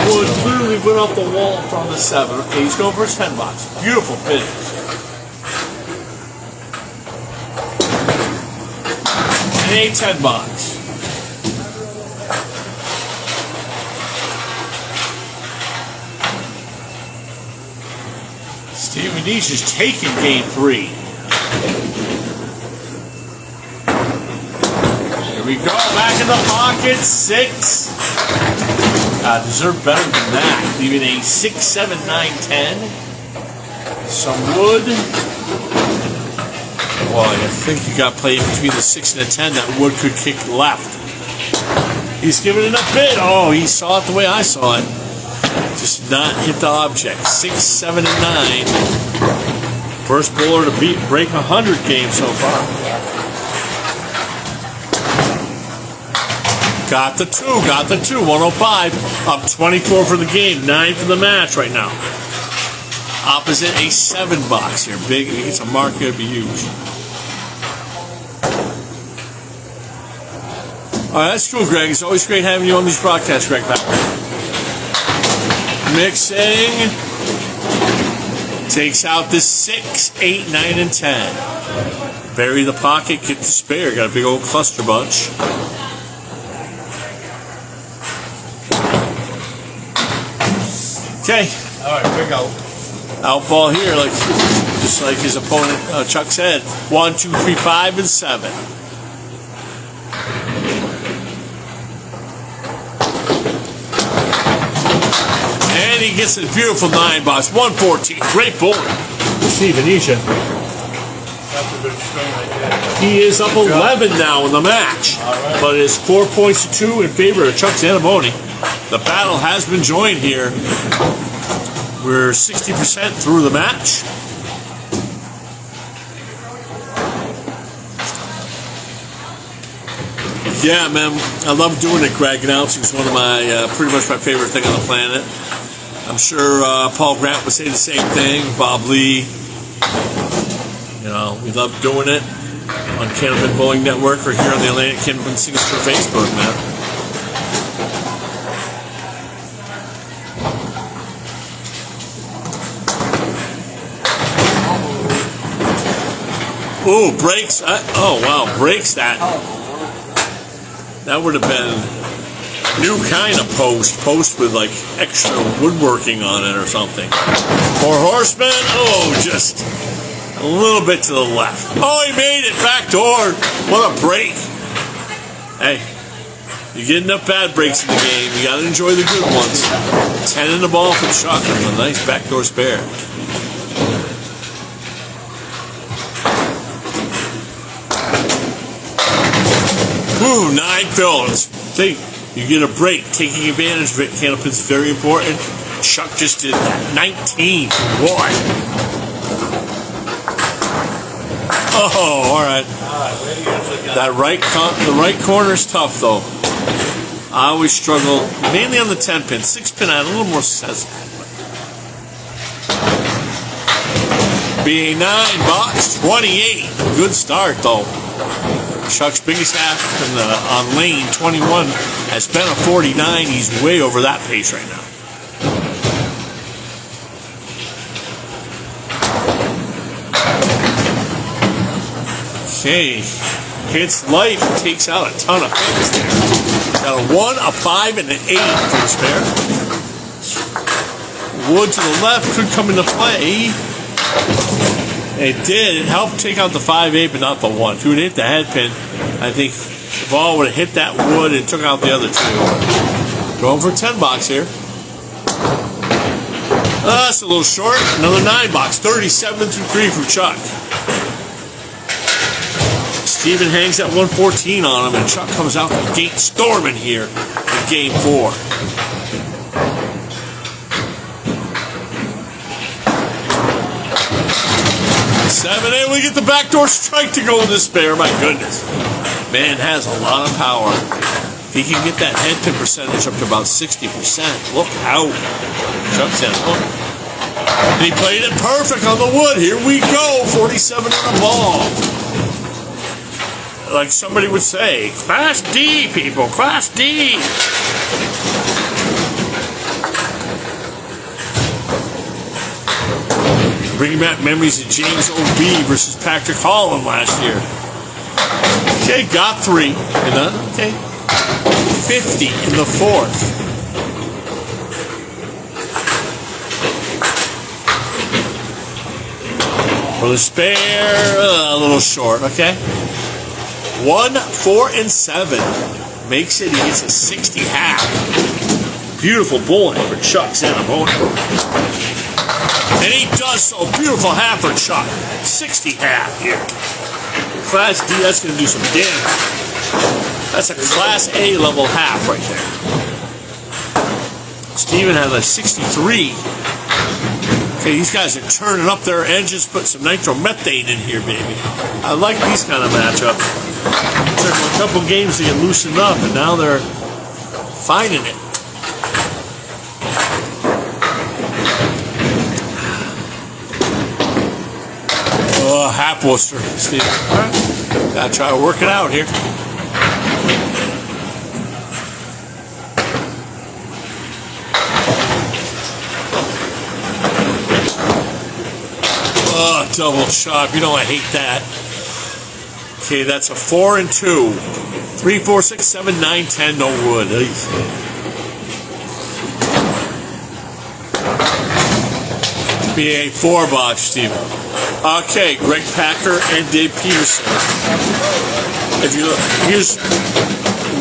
Wood literally went off the wall from the 7. Okay, he's going for his 10 box. Beautiful pins. And a 10 box. Steve Venezia's taking game 3. We go back in the pocket, 6. Deserve better than that. Leaving a 6, 7, 9, 10. Some wood. Well, I think you got played between the 6 and the 10. That wood could kick left. He's giving it a bit. Oh, he saw it the way I saw it. Just not hit the object. 6, 7, and 9. First bowler to break 100 games so far. Got the 2, 105. Up 24 for the game, 9 for the match right now. Opposite a 7 box here. Big, if he gets a mark here, it'd be huge. Alright, that's cool, Greg. It's always great having you on these broadcasts, Greg. Mixing. Takes out the 6, 8, 9, and 10. Bury the pocket, get the spare. Got a big old cluster bunch. Okay. All right, big out. Out ball here, just like his opponent Chuck said. 1, 2, 3, 5, and 7. He gets a beautiful 9 box, 114. Great bowling. Steve Venezia. That's a good swing right there. He is up 11 now in the match, but it's 4 points to 2 in favor of Chuck Zaniboni. The battle has been joined here. We're 60% through the match. Yeah, man, I love doing it, Greg. Announcing is one of my, pretty much my favorite thing on the planet. I'm sure Paul Grant would say the same thing, Bob Lee. You know, we love doing it on Candlepin Bowling Network or here on the Atlantic Candlepin Signature Facebook, man. Ooh, breaks. Oh, wow, breaks that. That would have been a new kind of post with like extra woodworking on it or something. 4 horsemen. Oh, just a little bit to the left. Oh, he made it. Back door. What a break. Hey, you get enough bad breaks in the game. You got to enjoy the good ones. 10 in the ball for Chuck and a nice backdoor spare. Ooh, 9 fills. See, you get a break. Taking advantage of it, Candlepin's very important. Chuck just did that. 19 for one. Oh, all right. That the right corner is tough, though. I always struggle, mainly on the 10 pin. 6 pin, I had a little more success. BA 9 box 28. Good start, though. Chuck's biggest half on lane 21 has been a 49. He's way over that pace right now. Okay, hits light, takes out a ton of pins there. Got a 1, a 5, and an 8 for the spare. Wood to the left could come into play. It did. It helped take out the 5-8, but not the 1. If you would hit the head pin, I think the ball would have hit that wood and took out the other 2. Going for a 10 box here. That's a little short. Another 9 box. 37 through 3 from Chuck. Steven hangs at 114 on him, and Chuck comes out the gate storming here in game 4. Seven, and we get the backdoor strike to go with the spare. My goodness. Man has a lot of power. If he can get that head pin percentage up to about 60%, look out. Chuck Zaniboni. And he played it perfect on the wood. Here we go. 47 on the ball. Like somebody would say, Class D, people. Class D. Bringing back memories of James O.B. versus Patrick Holland last year. Okay, got 3. And then, okay, 50 in the 4th. For the spare, a little short, okay. 1, 4, and 7. Makes it, he gets a 60 half. Beautiful bowling for Chuck Zaniboni. And he does so. Beautiful half for Chuck. 60 half here. Class D, that's going to do some damage. That's a Class A level half right there. Steven has a 63. Okay, these guys are turning up their engines, put some nitromethane in here, baby. I like these kind of matchups. It took them a couple games to get loosened up, and now they're finding it. Oh, half Worcester, Steve. All right. Gotta try to work it out here. Oh, double chop. You know I hate that. Okay, that's a 4 and 2. 3, 4, 6, 7, 9, 10. No wood. Be a 4 box, Steve. Okay, Greg Packer and Dave Peterson. If you look, here's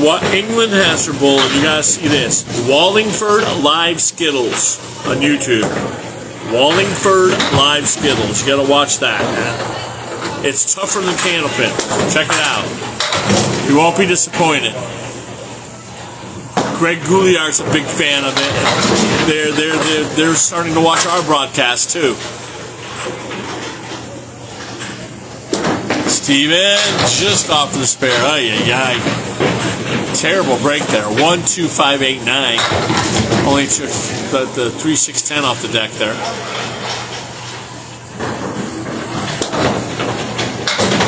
what England has for bowling. You gotta see this: Wallingford Live Skittles. on YouTube. Wallingford Live Skittles. You gotta watch that, man. It's tougher than Candlepin. Check it out. You won't be disappointed. Greg Gouliard's a big fan of it. They're starting to watch our broadcast too. Steven just off the spare. Ay, ay, ay. Terrible break there. 1-2-5-8-9. Only took the 3-6-10 off the deck there.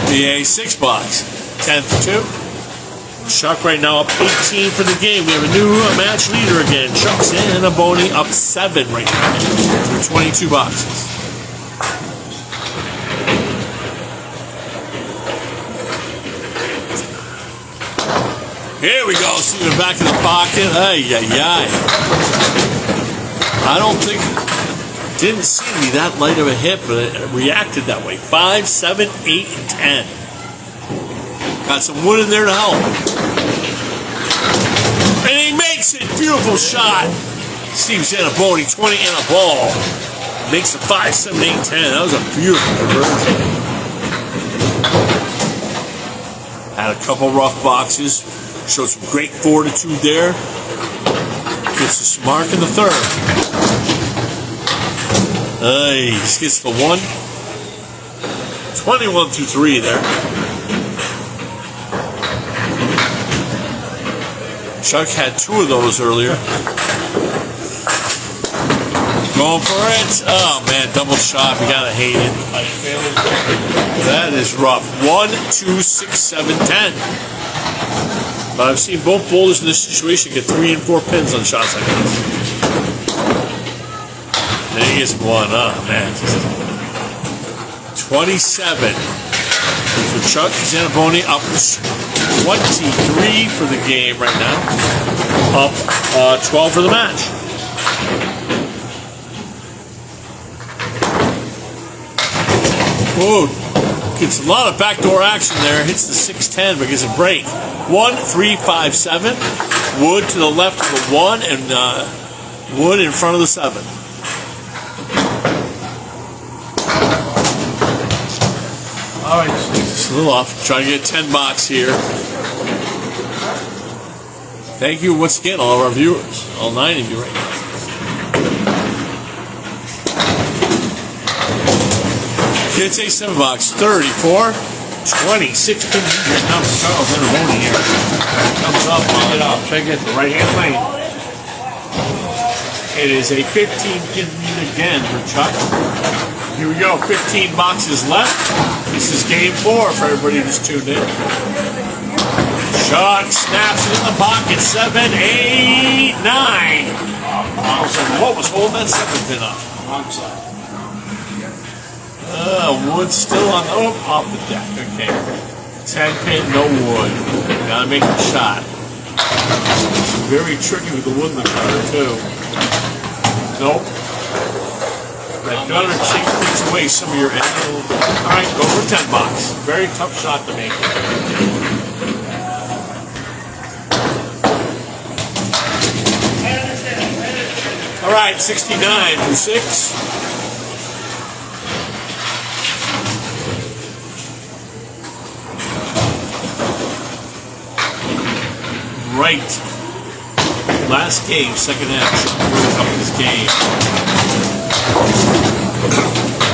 The A6 box. 10-2. Chuck right now up 18 for the game. We have a new match leader again. Chuck Zaniboni up 7 right now through 22 boxes. Here we go, Steven back in the pocket. Ay, ay, ay. I don't think, didn't seem to be that light of a hit, but it reacted that way. 5, 7, 8, and 10. Got some wood in there to help. And he makes it. Beautiful shot. Steve Zaniboni, 20 and a ball. Makes the 5, 7, 8, 10. That was a beautiful conversion. Had a couple rough boxes. Showed some great fortitude there. Gets his mark in the third. He gets the 1. 21-3 there. Chuck had 2 of those earlier. Going for it. Oh man, double shot. We gotta hate it. That is rough. 1, 2, 6, 7, 10. But I've seen both bowlers in this situation get 3 and 4 pins on shots like this. Then he gets 1. Oh, man. 27. So Chuck Zaniboni up 23 for the game right now. Up 12 for the match. Whoa. Gets a lot of backdoor action there. Hits the 6-10, but gets a break. 1, 3, 5, 7. Wood to the left of the 1, and wood in front of the 7. All right, it's a little off. Trying to get 10 box here. Thank you once again, all of our viewers, all 9 of you right now. It's a 7 box, 34, 26 pins right now for Charles Zaniboni here. Comes up, on it up. Check it, the right hand lane. It is a 15 pin lead again for Chuck. Here we go, 15 boxes left. This is game 4 for everybody who's tuned in. Chuck snaps it in the pocket, 7, 8, 9. I was like, what was holding that 7 pin up? Wrong side. Wood still on, off the deck, okay. 10 pin, no wood. Gotta make the shot. Very tricky with the wood in the cutter, too. Nope. That gunner takes away some of your angle. Alright, go for 10 box. Very tough shot to make. Alright, 69 for 6. Right. Last game, second half, Chuck up this game.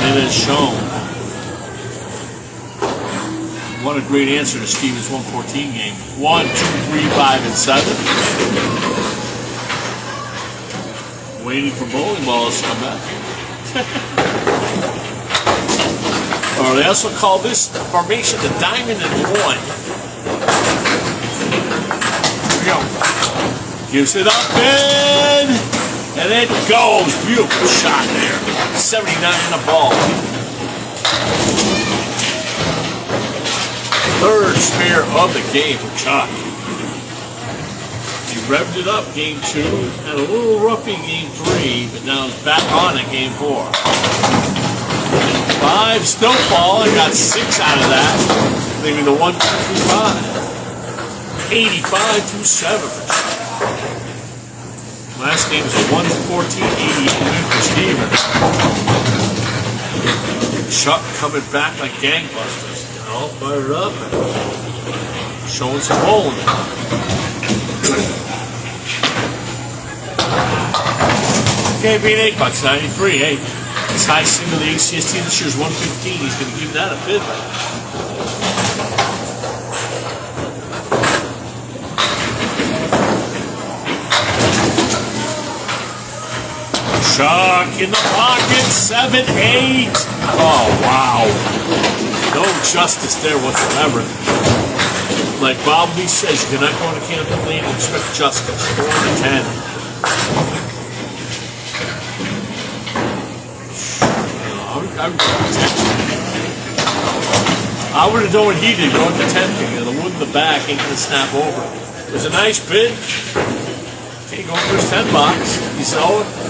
And it is shown. What a great answer to Steven's 114 game. 1, 2, 3, 5, and 7. Waiting for bowling balls to come back. Or they also call this formation the diamond and 1. Go. Gives it up and it goes. Beautiful shot there. 79 in the ball. Third spare of the game for Chuck. He revved it up game 2. Had a little rough in game 3, but now it's back on in game 4. 5 still falling. Got 6 out of that. Leaving the 1, 2, 3, 5. 85 through 7 for Chuck. Last game is a 114-88 win for Steven. Chuck coming back like gangbusters. All fired up. Showing some bowling. Okay, being $8.93. Hey, his high single the ACST this year is 115. He's going to give that a bid. Chuck in the pocket, 7-8. Oh, wow. No justice there whatsoever. Like Bobby says, you're not going to Candlepin and expect justice. 4-10. I would have done what he did, going to 10. The wood in the back ain't going to snap over. It was a nice bid. Okay, going for his 10 bucks.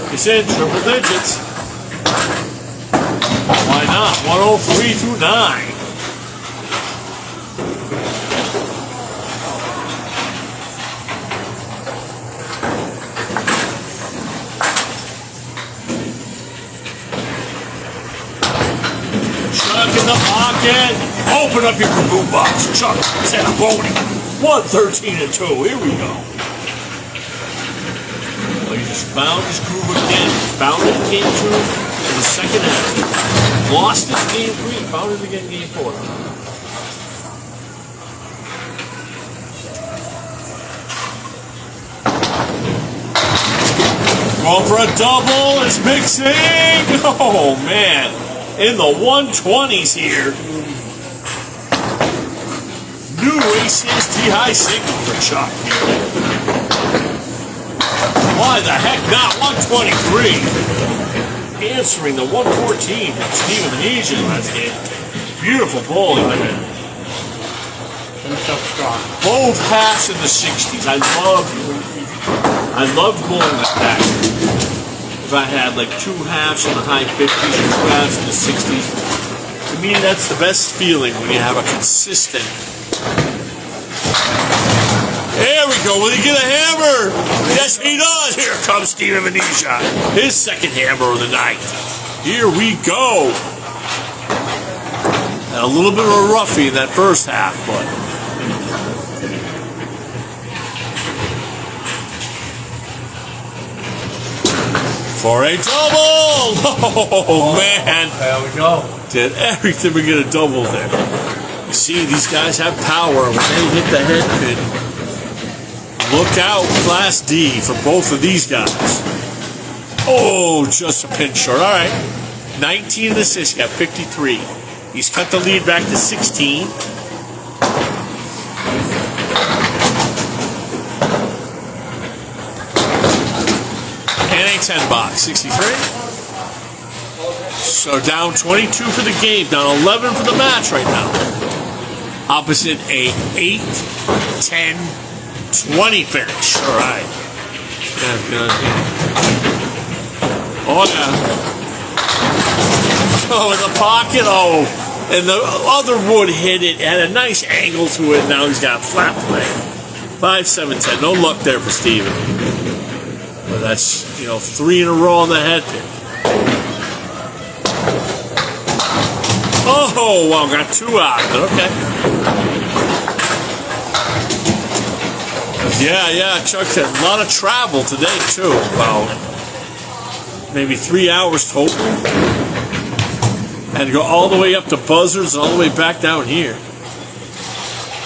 He's in triple digits. Why not? 103 through 9. Chuck in the pocket. Open up your kaboom box. Chuck Zaniboni. 113 and 2. Here we go. Well, he just found his groove again. Found it in game 2 in the second half. Lost it in game 3. Found it again in game 4. Going for a double. It's mixing. Oh, man. In the 120s here. New ACST high signal for Chuck here. Why the heck not? 123. Answering the 114 from Stephen Venezia last game. Beautiful bowling. Finished up strong. Both halves in the 60s. I loved bowling like that. If I had like 2 halves in the high 50s or 2 halves in the 60s. To me, that's the best feeling when you have a consistent. There we go. Will he get a hammer? Yes, he does. Here comes Stephen Venezia. His second hammer of the night. Here we go. And a little bit of a roughie in that first half, but. For a double! Oh, man. There we go. Did everything to get a double there. You see, these guys have power when they hit the head pin. Look out, Class D for both of these guys. Oh, just a pin short. All right. 19 assists, got 53. He's cut the lead back to 16. And a 10 box, 63. So down 22 for the game, down 11 for the match right now. Opposite a 8-10-20 finish. All right. Yeah. Oh, yeah. Oh, in the pocket. Oh, and the other wood hit it. Had a nice angle to it. Now he's got a flat play. 5-7-10. No luck there for Steven. But that's, 3 in a row on the head pin. Oh, wow, got 2 out of it. Okay. Yeah, Chuck had a lot of travel today, too. About maybe 3 hours total. Had to go all the way up to Buzzards, all the way back down here.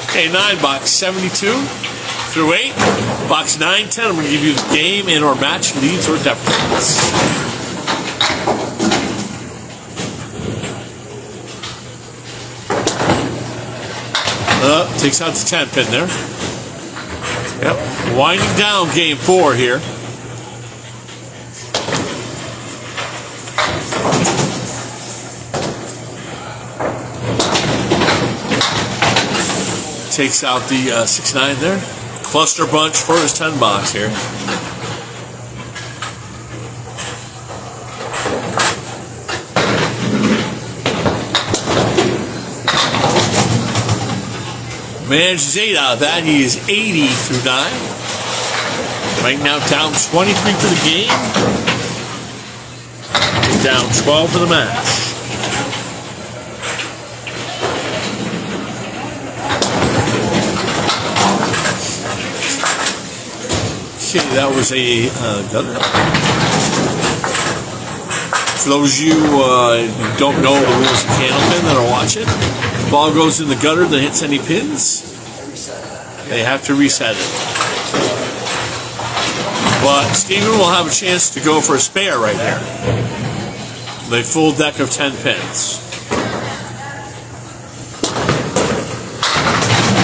Okay, 9 box, 72 through 8. Box 9-10, I'm going to give you the game and or match leads or deficits. Takes out the 10 pin there. Yep. Winding down game 4 here. Takes out the 6-9 there. Cluster bunch for his 10 box here. Manages 8 out of that. He is 80 through 9. Right now, down 23 for the game. Down 12 for the match. Okay, that was a gutter. For those of you who don't know the rules of Candlepin that are watching, the ball goes in the gutter that hits any pins. They have to reset it. But Stephen will have a chance to go for a spare right here. The full deck of 10 pins.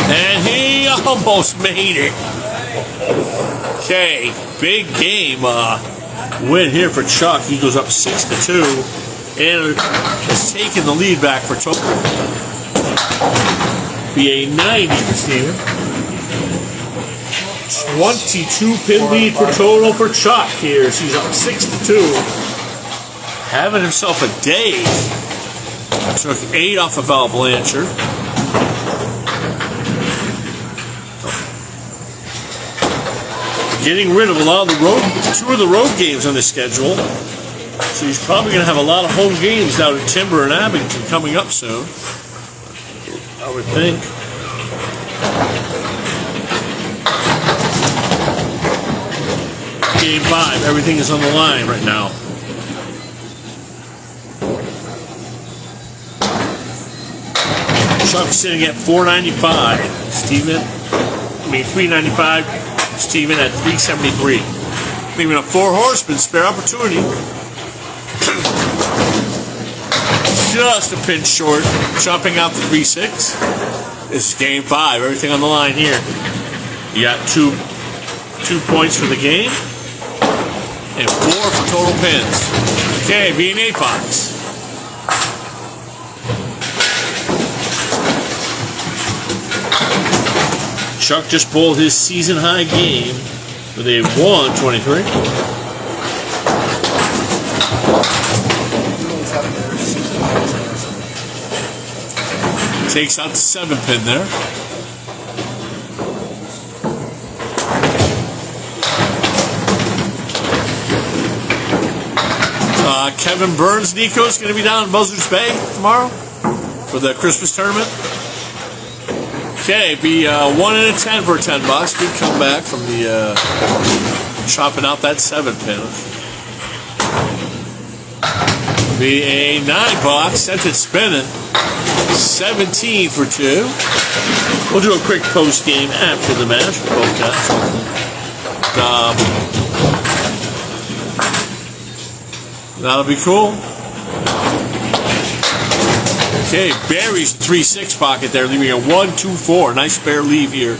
And he almost made it. Okay, big game win here for Chuck. He goes up 6-2 and has taken the lead back for total. Be a 90 for Stephen. 22 pin lead for total for Chuck here. He's up 6-2. Having himself a day. Took 8 off of Val Blanchard. Getting rid of a lot of the road, 2 of the road games on the schedule. So he's probably going to have a lot of home games out at Timber and Abington coming up soon, I would think. Game 5, everything is on the line right now. Chuck sitting at 495. $395. Stephen at 373. Leaving a 4 horseman, spare opportunity. Just a pinch short, chopping out the 3-6. This is game 5, everything on the line here. You got 2 points for the game, and 4 for total pins. Okay, being 8 box. Chuck just pulled his season high game with a 123. Takes out the 7 pin there. Kevin Burns, Nico, is going to be down in Buzzards Bay tomorrow for the Christmas tournament. Okay, be 1 and a 10 for $10. Good comeback from the chopping out that 7 pin. Be a 9 box, sent it spinning. 17 for 2. We'll do a quick post game after the match for both guys. That'll be cool. Okay, Barry's 3-6 pocket there, leaving a 1-2-4. Nice spare leave here.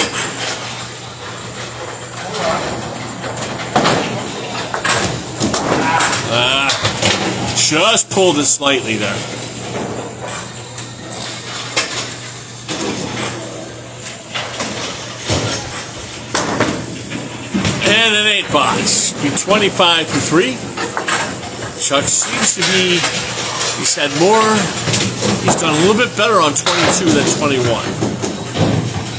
Just pulled it slightly there. And an 8 box. Be 25 for 3. Chuck seems to be, he's had more. He's done a little bit better on 22 than 21.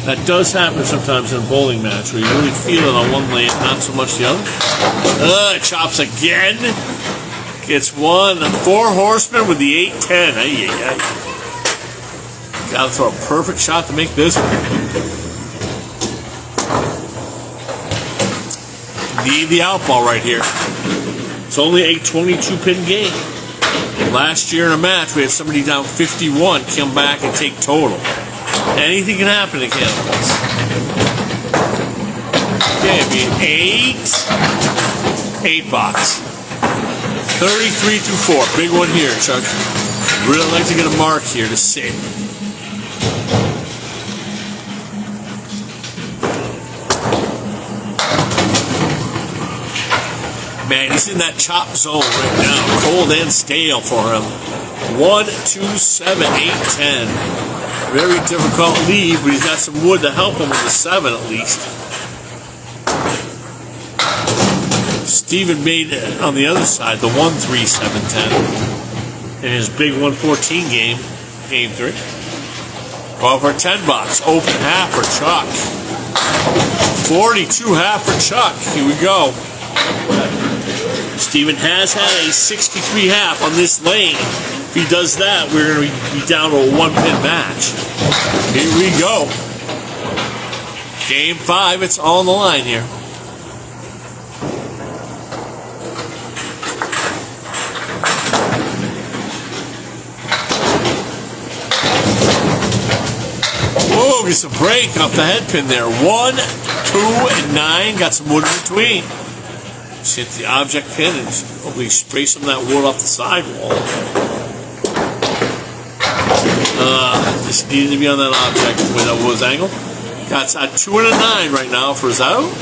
That does happen sometimes in a bowling match where you really feel it on one lane, not so much the other. Chops again. Gets 1. 4 horsemen with the 8-10. Got to throw a perfect shot to make this one. Need the outball right here. It's only a 22-pin game. Last year in a match, we had somebody down 51 come back and take total. Anything can happen in Candlepin. Okay, it'd be an 8 box. 33 through 4. Big one here, Chuck. Really like to get a mark here to save. Man, he's in that chop zone right now. Cold and stale for him. 1, 2, 7, 8, 10. Very difficult lead, but he's got some wood to help him with the 7 at least. Stephen made it on the other side, the 1, 3, 7, 10. In his big 114 game, game 3. Well, for $10, open half for Chuck. 42 half for Chuck. Here we go. Stephen has had a 63 half on this lane. If he does that, we're going to be down to a 1-pin match. Here we go. Game 5, it's all on the line here. Whoa, gets a break off the head pin there. 1, 2, and 9. Got some wood in between. Just hit the object pin and hopefully spray some of that wood off the sidewall. Just needed to be on that object the way that was angled. Got a 2 and a 9 right now for his out.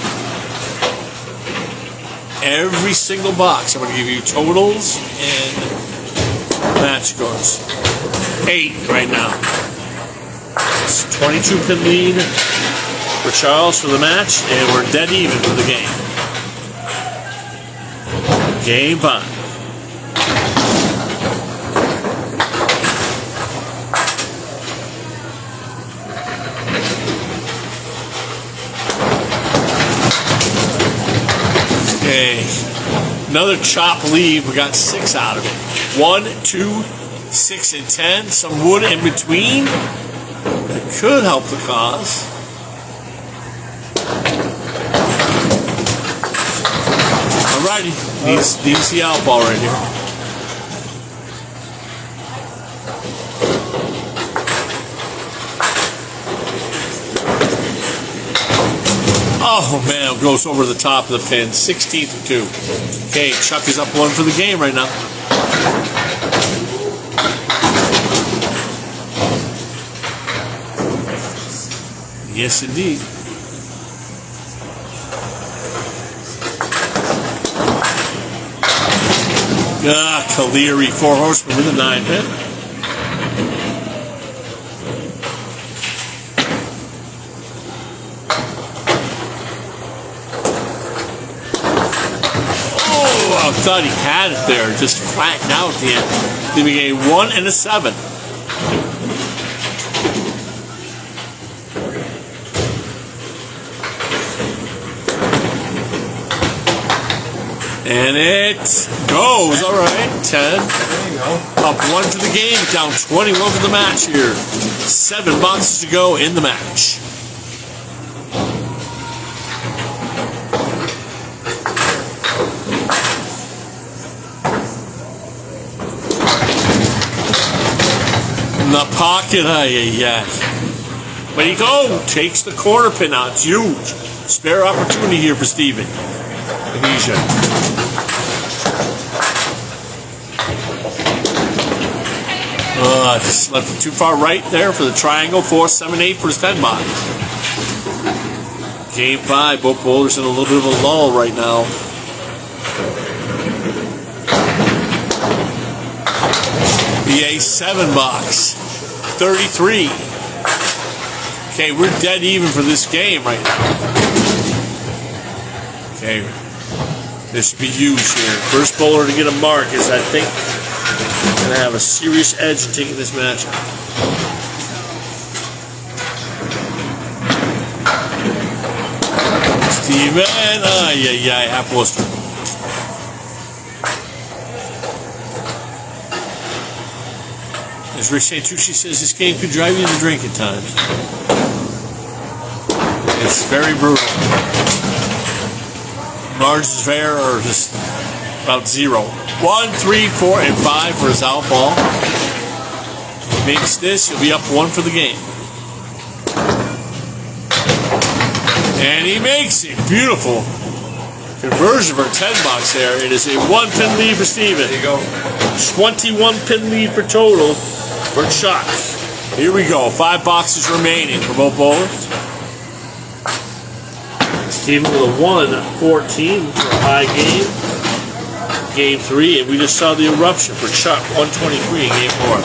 Every single box, I'm going to give you totals and match scores. 8 right now. It's 22 pin lead for Charles for the match, and we're dead even for the game. Game 5. Okay, another chop lead. We got 6 out of it. 1, 2, 6, and 10. Some wood in between. That could help the cause. Alrighty, needs the out ball right here. Oh man, it goes over the top of the pin. 16th and 2. Okay, Chuck is up 1 for the game right now. Yes, indeed. Caleri, 4 horsemen with a 9 pin. Oh, I thought he had it there. Just flattened out at the end. Leaving a 1 and a 7. And it goes. All right, 10. Up 1 for the game, down 21 for the match here. 7 boxes to go in the match. In the pocket, Way to go. Takes the corner pin out. It's huge. Spare opportunity here for Stephen Venezia. Just left it too far right there for the triangle. 4, 7, 8 for his 10 box. Game 5. Both bowlers in a little bit of a lull right now. The A7 box. 33. Okay, we're dead even for this game right now. Okay. This should be huge here. First bowler to get a mark is, I think, going to have a serious edge in taking this matchup. Stephen, half Worcester. As Rick Santucci says, this game could drive you to drink at times. It's very brutal. Margins of error are just about 0. 1, 3, 4, and 5 for his out ball. If he makes this, he'll be up 1 for the game. And he makes it. Beautiful conversion for a 10 box there. It is a 1 pin lead for Stephen. There you go. 21 pin lead for total for Chuck. Here we go. 5 boxes remaining for both bowlers. Stephen with a 1-14 for a high game. Game 3, and we just saw the eruption for Chuck. 123 in game 4.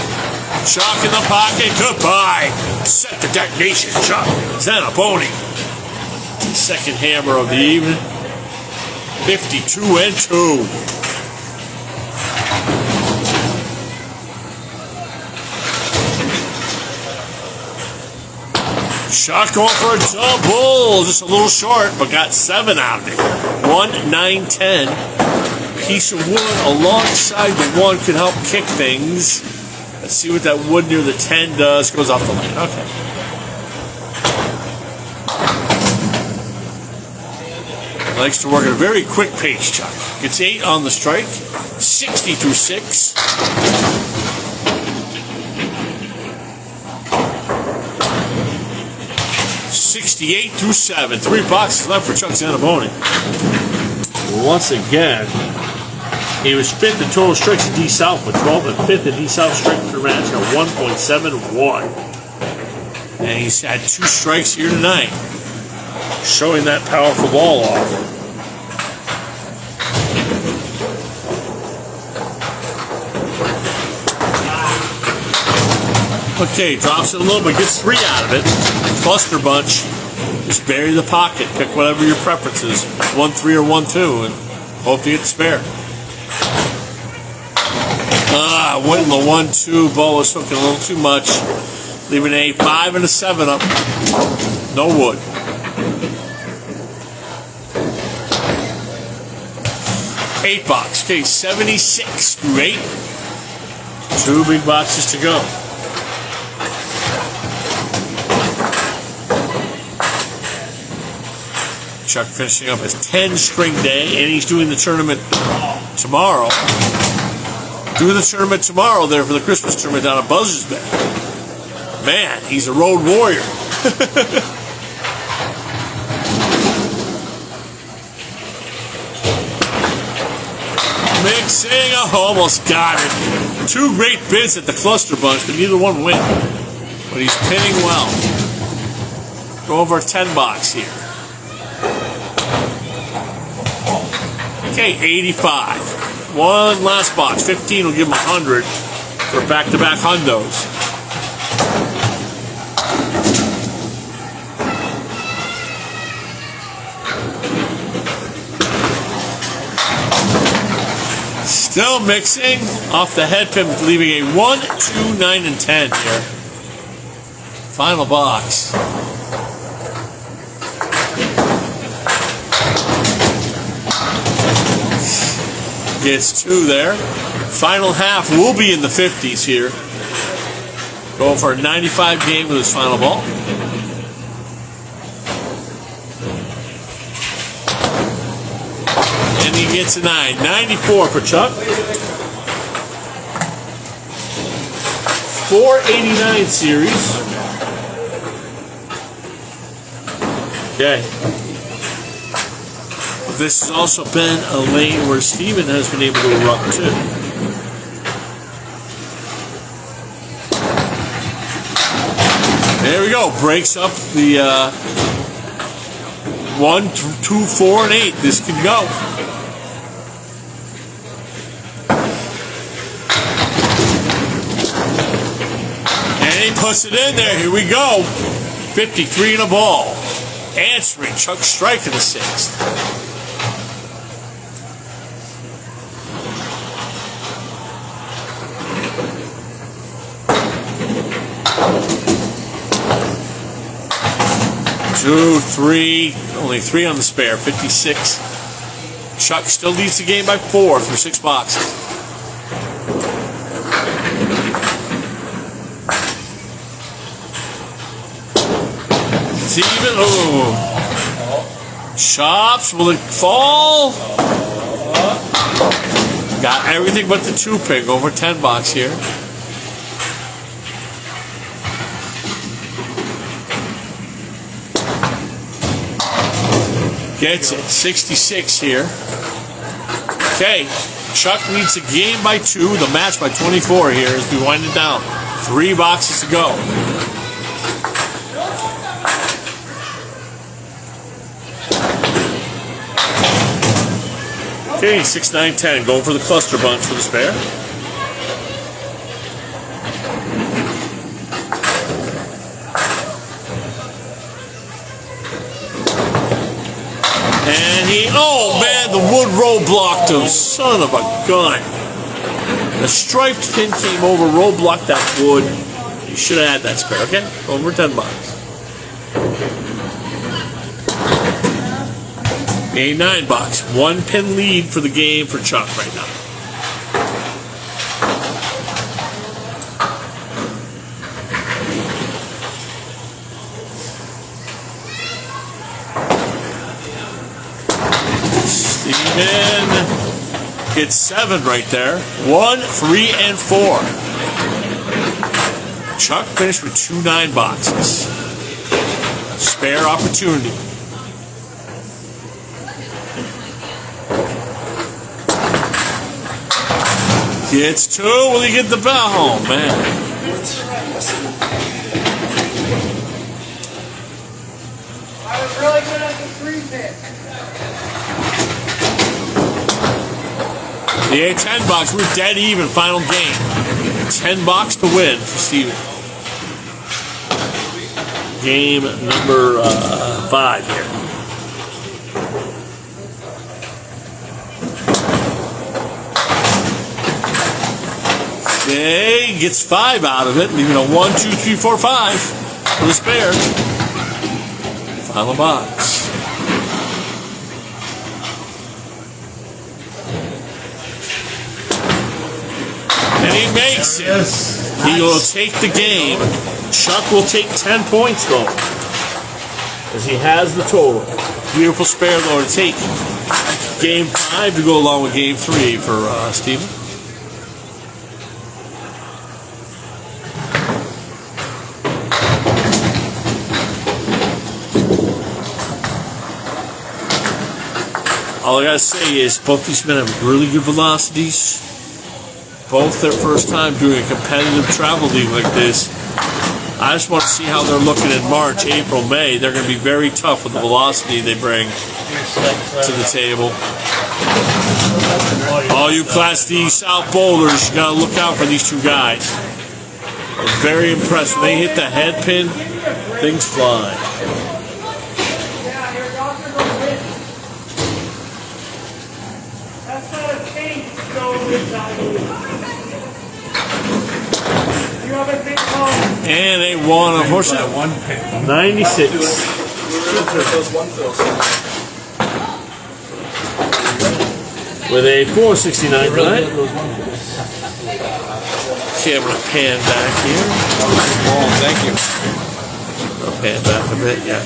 Chuck in the pocket. Goodbye. Set the detonation, Chuck. Zaniboni. Second hammer of the evening. 52 and 2. Chuck going for a double. Just a little short, but got 7 out of it. 1, 9, 10. Piece of wood alongside the 1 could help kick things. Let's see what that wood near the 10 does. Goes off the lane. Okay. Likes to work at a very quick pace, Chuck. Gets 8 on the strike. 60 through 6. 68 through 7. 3 boxes left for Chuck Zaniboni. Once again, he was 5th in total strikes in D-South with 12 and 5th in D-South strikes per match at 1.71. And he's had 2 strikes here tonight. Showing that powerful ball off. Okay, drops it a little bit, gets 3 out of it. Cluster bunch. Just bury the pocket. Pick whatever your preference is. 1-3 or 1-2, and hope to get the spare. Went in the 1-2. Ball was hooking a little too much. Leaving a 5 and a 7 up. No wood. Eight box. Okay, 76 through 8. 2 big boxes to go. Chuck finishing up his 10 string day, and he's doing the tournament tomorrow. Doing the tournament tomorrow there for the Christmas tournament down at Buzzards Bay. Man, he's a road warrior. Mixing, almost got it. 2 great bids at the cluster bunch, but neither one win. But he's pinning well. Go over a 10 box here. Okay, 85. One last box. 15 will give him 100 for back-to-back hundos. Still mixing off the head pin, leaving a 1, 2, 9, and 10 here. Final box. Gets 2 there. Final half will be in the 50s here. Going for a 95 game with his final ball. And he gets a 9. 94 for Chuck. 489 series. Okay. This has also been a lane where Stephen has been able to erupt too. There we go. Breaks up the 1, 2, 4, and 8. This can go. And he puts it in there. Here we go. 53 in a ball. Answering Chuck strike in the 6th. Two, 3, only 3 on the spare, 56. Chuck still leads the game by 4 through 6 boxes. Steven, oh. Chops, will it fall? Got everything but the 2 pick, over 10 box here. Gets it, 66 here. Okay, Chuck leads the game by 2, the match by 24 here as we wind it down. 3 boxes to go. Okay, 6, 9, 10. Going for the cluster bunch for the spare. And he, oh man, the wood roll blocked him. Son of a gun. The striped pin came over, roll blocked that wood. You should have had that spare, okay? Over 10 bucks. A 9 box. 1 pin lead for the game for Chuck right now. Stephen gets 7 right there. 1, 3, and 4. Chuck finished with 2 9 boxes. Spare opportunity. Gets 2. Will he get the bell home, man? I was really good at the 3-pick. The A10 box, we're dead even, final game. 10 box to win for Steven. Game number 5 here. Okay, gets 5 out of it, leaving a 1, 2, 3, 4, 5 for the spare. Final box. And he makes it. He will take the game. Chuck will take 10 points though, as he has the total. Beautiful spare though to take. Game 5 to go along with game 3 for Steven. All I gotta say is both these men have really good velocities. Both their first time doing a competitive travel league like this. I just want to see how they're looking in March, April, May. They're going to be very tough with the velocity they bring to the table. All you Class D South bowlers, you got to look out for these two guys. I'm very impressed. When they hit the head pin, things fly. That's not a change, you have a big call. And a 1, unfortunately. 96. With a 469 tonight. See, I'm going to pan back here. Thank you. I'll pan back a bit, yeah.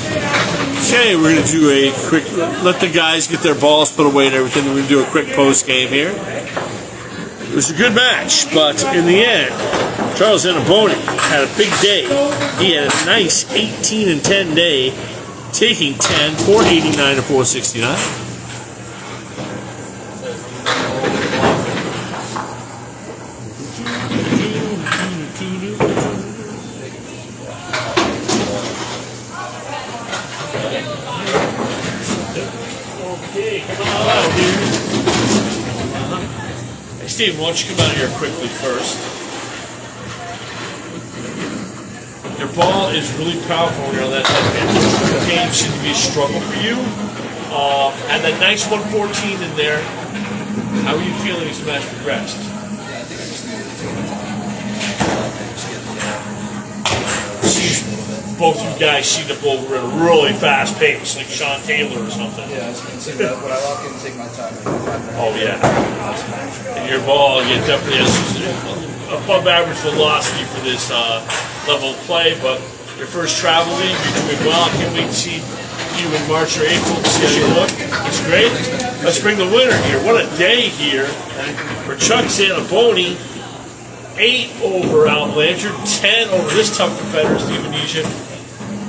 Okay, we're going to do a quick, let the guys get their balls put away and everything. We're going to do a quick post game here. It was a good match, but in the end, Charles Zaniboni had a big day. He had a nice 18 and 10 day, taking 10, 489 to 469. Okay, come on out here. Hey, Steve, why don't you come out here quickly first? Your ball is really powerful when you're on that type of game. Seems to be a struggle for you. And that nice 114 in there. How are you feeling as the match progressed? Both you guys seem to bowl at a really fast pace, like Sean Taylor or something. Yeah, I was going to say that, but I walk in and take my time. Oh, yeah. And your ball, you definitely has above average velocity for this level of play, but your first travel league, you're doing well. I can't wait to see you in March or April to see how you look. It's great. Let's bring the winner here. What a day here for Chuck Zaniboni. 8 over Al Blanchard, 10 over this tough competitor, Stephen Venezia.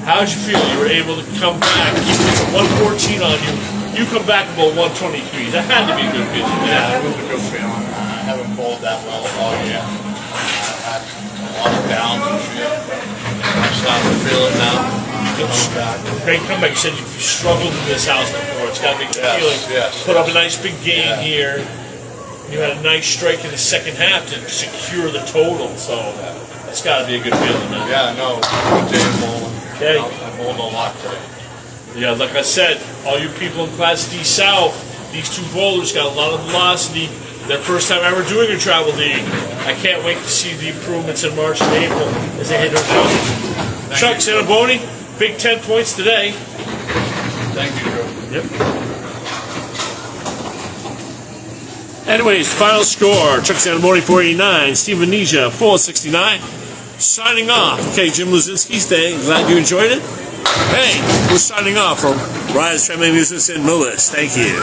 How'd you feel? You were able to come back, keep this 114 on you. You come back about 123. That had to be a good feeling. Yeah, it was a good feeling. I haven't bowled that well all year. I had a lot of downs and shit. I'm starting to feel it now. Coming back. Great comeback. You said you struggled in this house before. It's got to be a good feeling. Yes, Put up a nice big game here. You had a nice strike in the second half to secure the total, so that's got to be a good feeling now. Yeah, no, good day of bowling. Okay. I bowled a lot today. Yeah, like I said, all you people in Class D South, these two bowlers got a lot of velocity. Their first time ever doing a travel league. I can't wait to see the improvements in March and April as they hit their goals. Chuck Zaniboni, big 10 points today. Thank you, Joe. Yep. Anyways, final score: Chuck Zaniboni 489, Stephen Venezia 469. Signing off. Okay, Jim Luzinski, glad you enjoyed it. Hey, we're signing off from Rise Family Amusements in Millis. Thank you.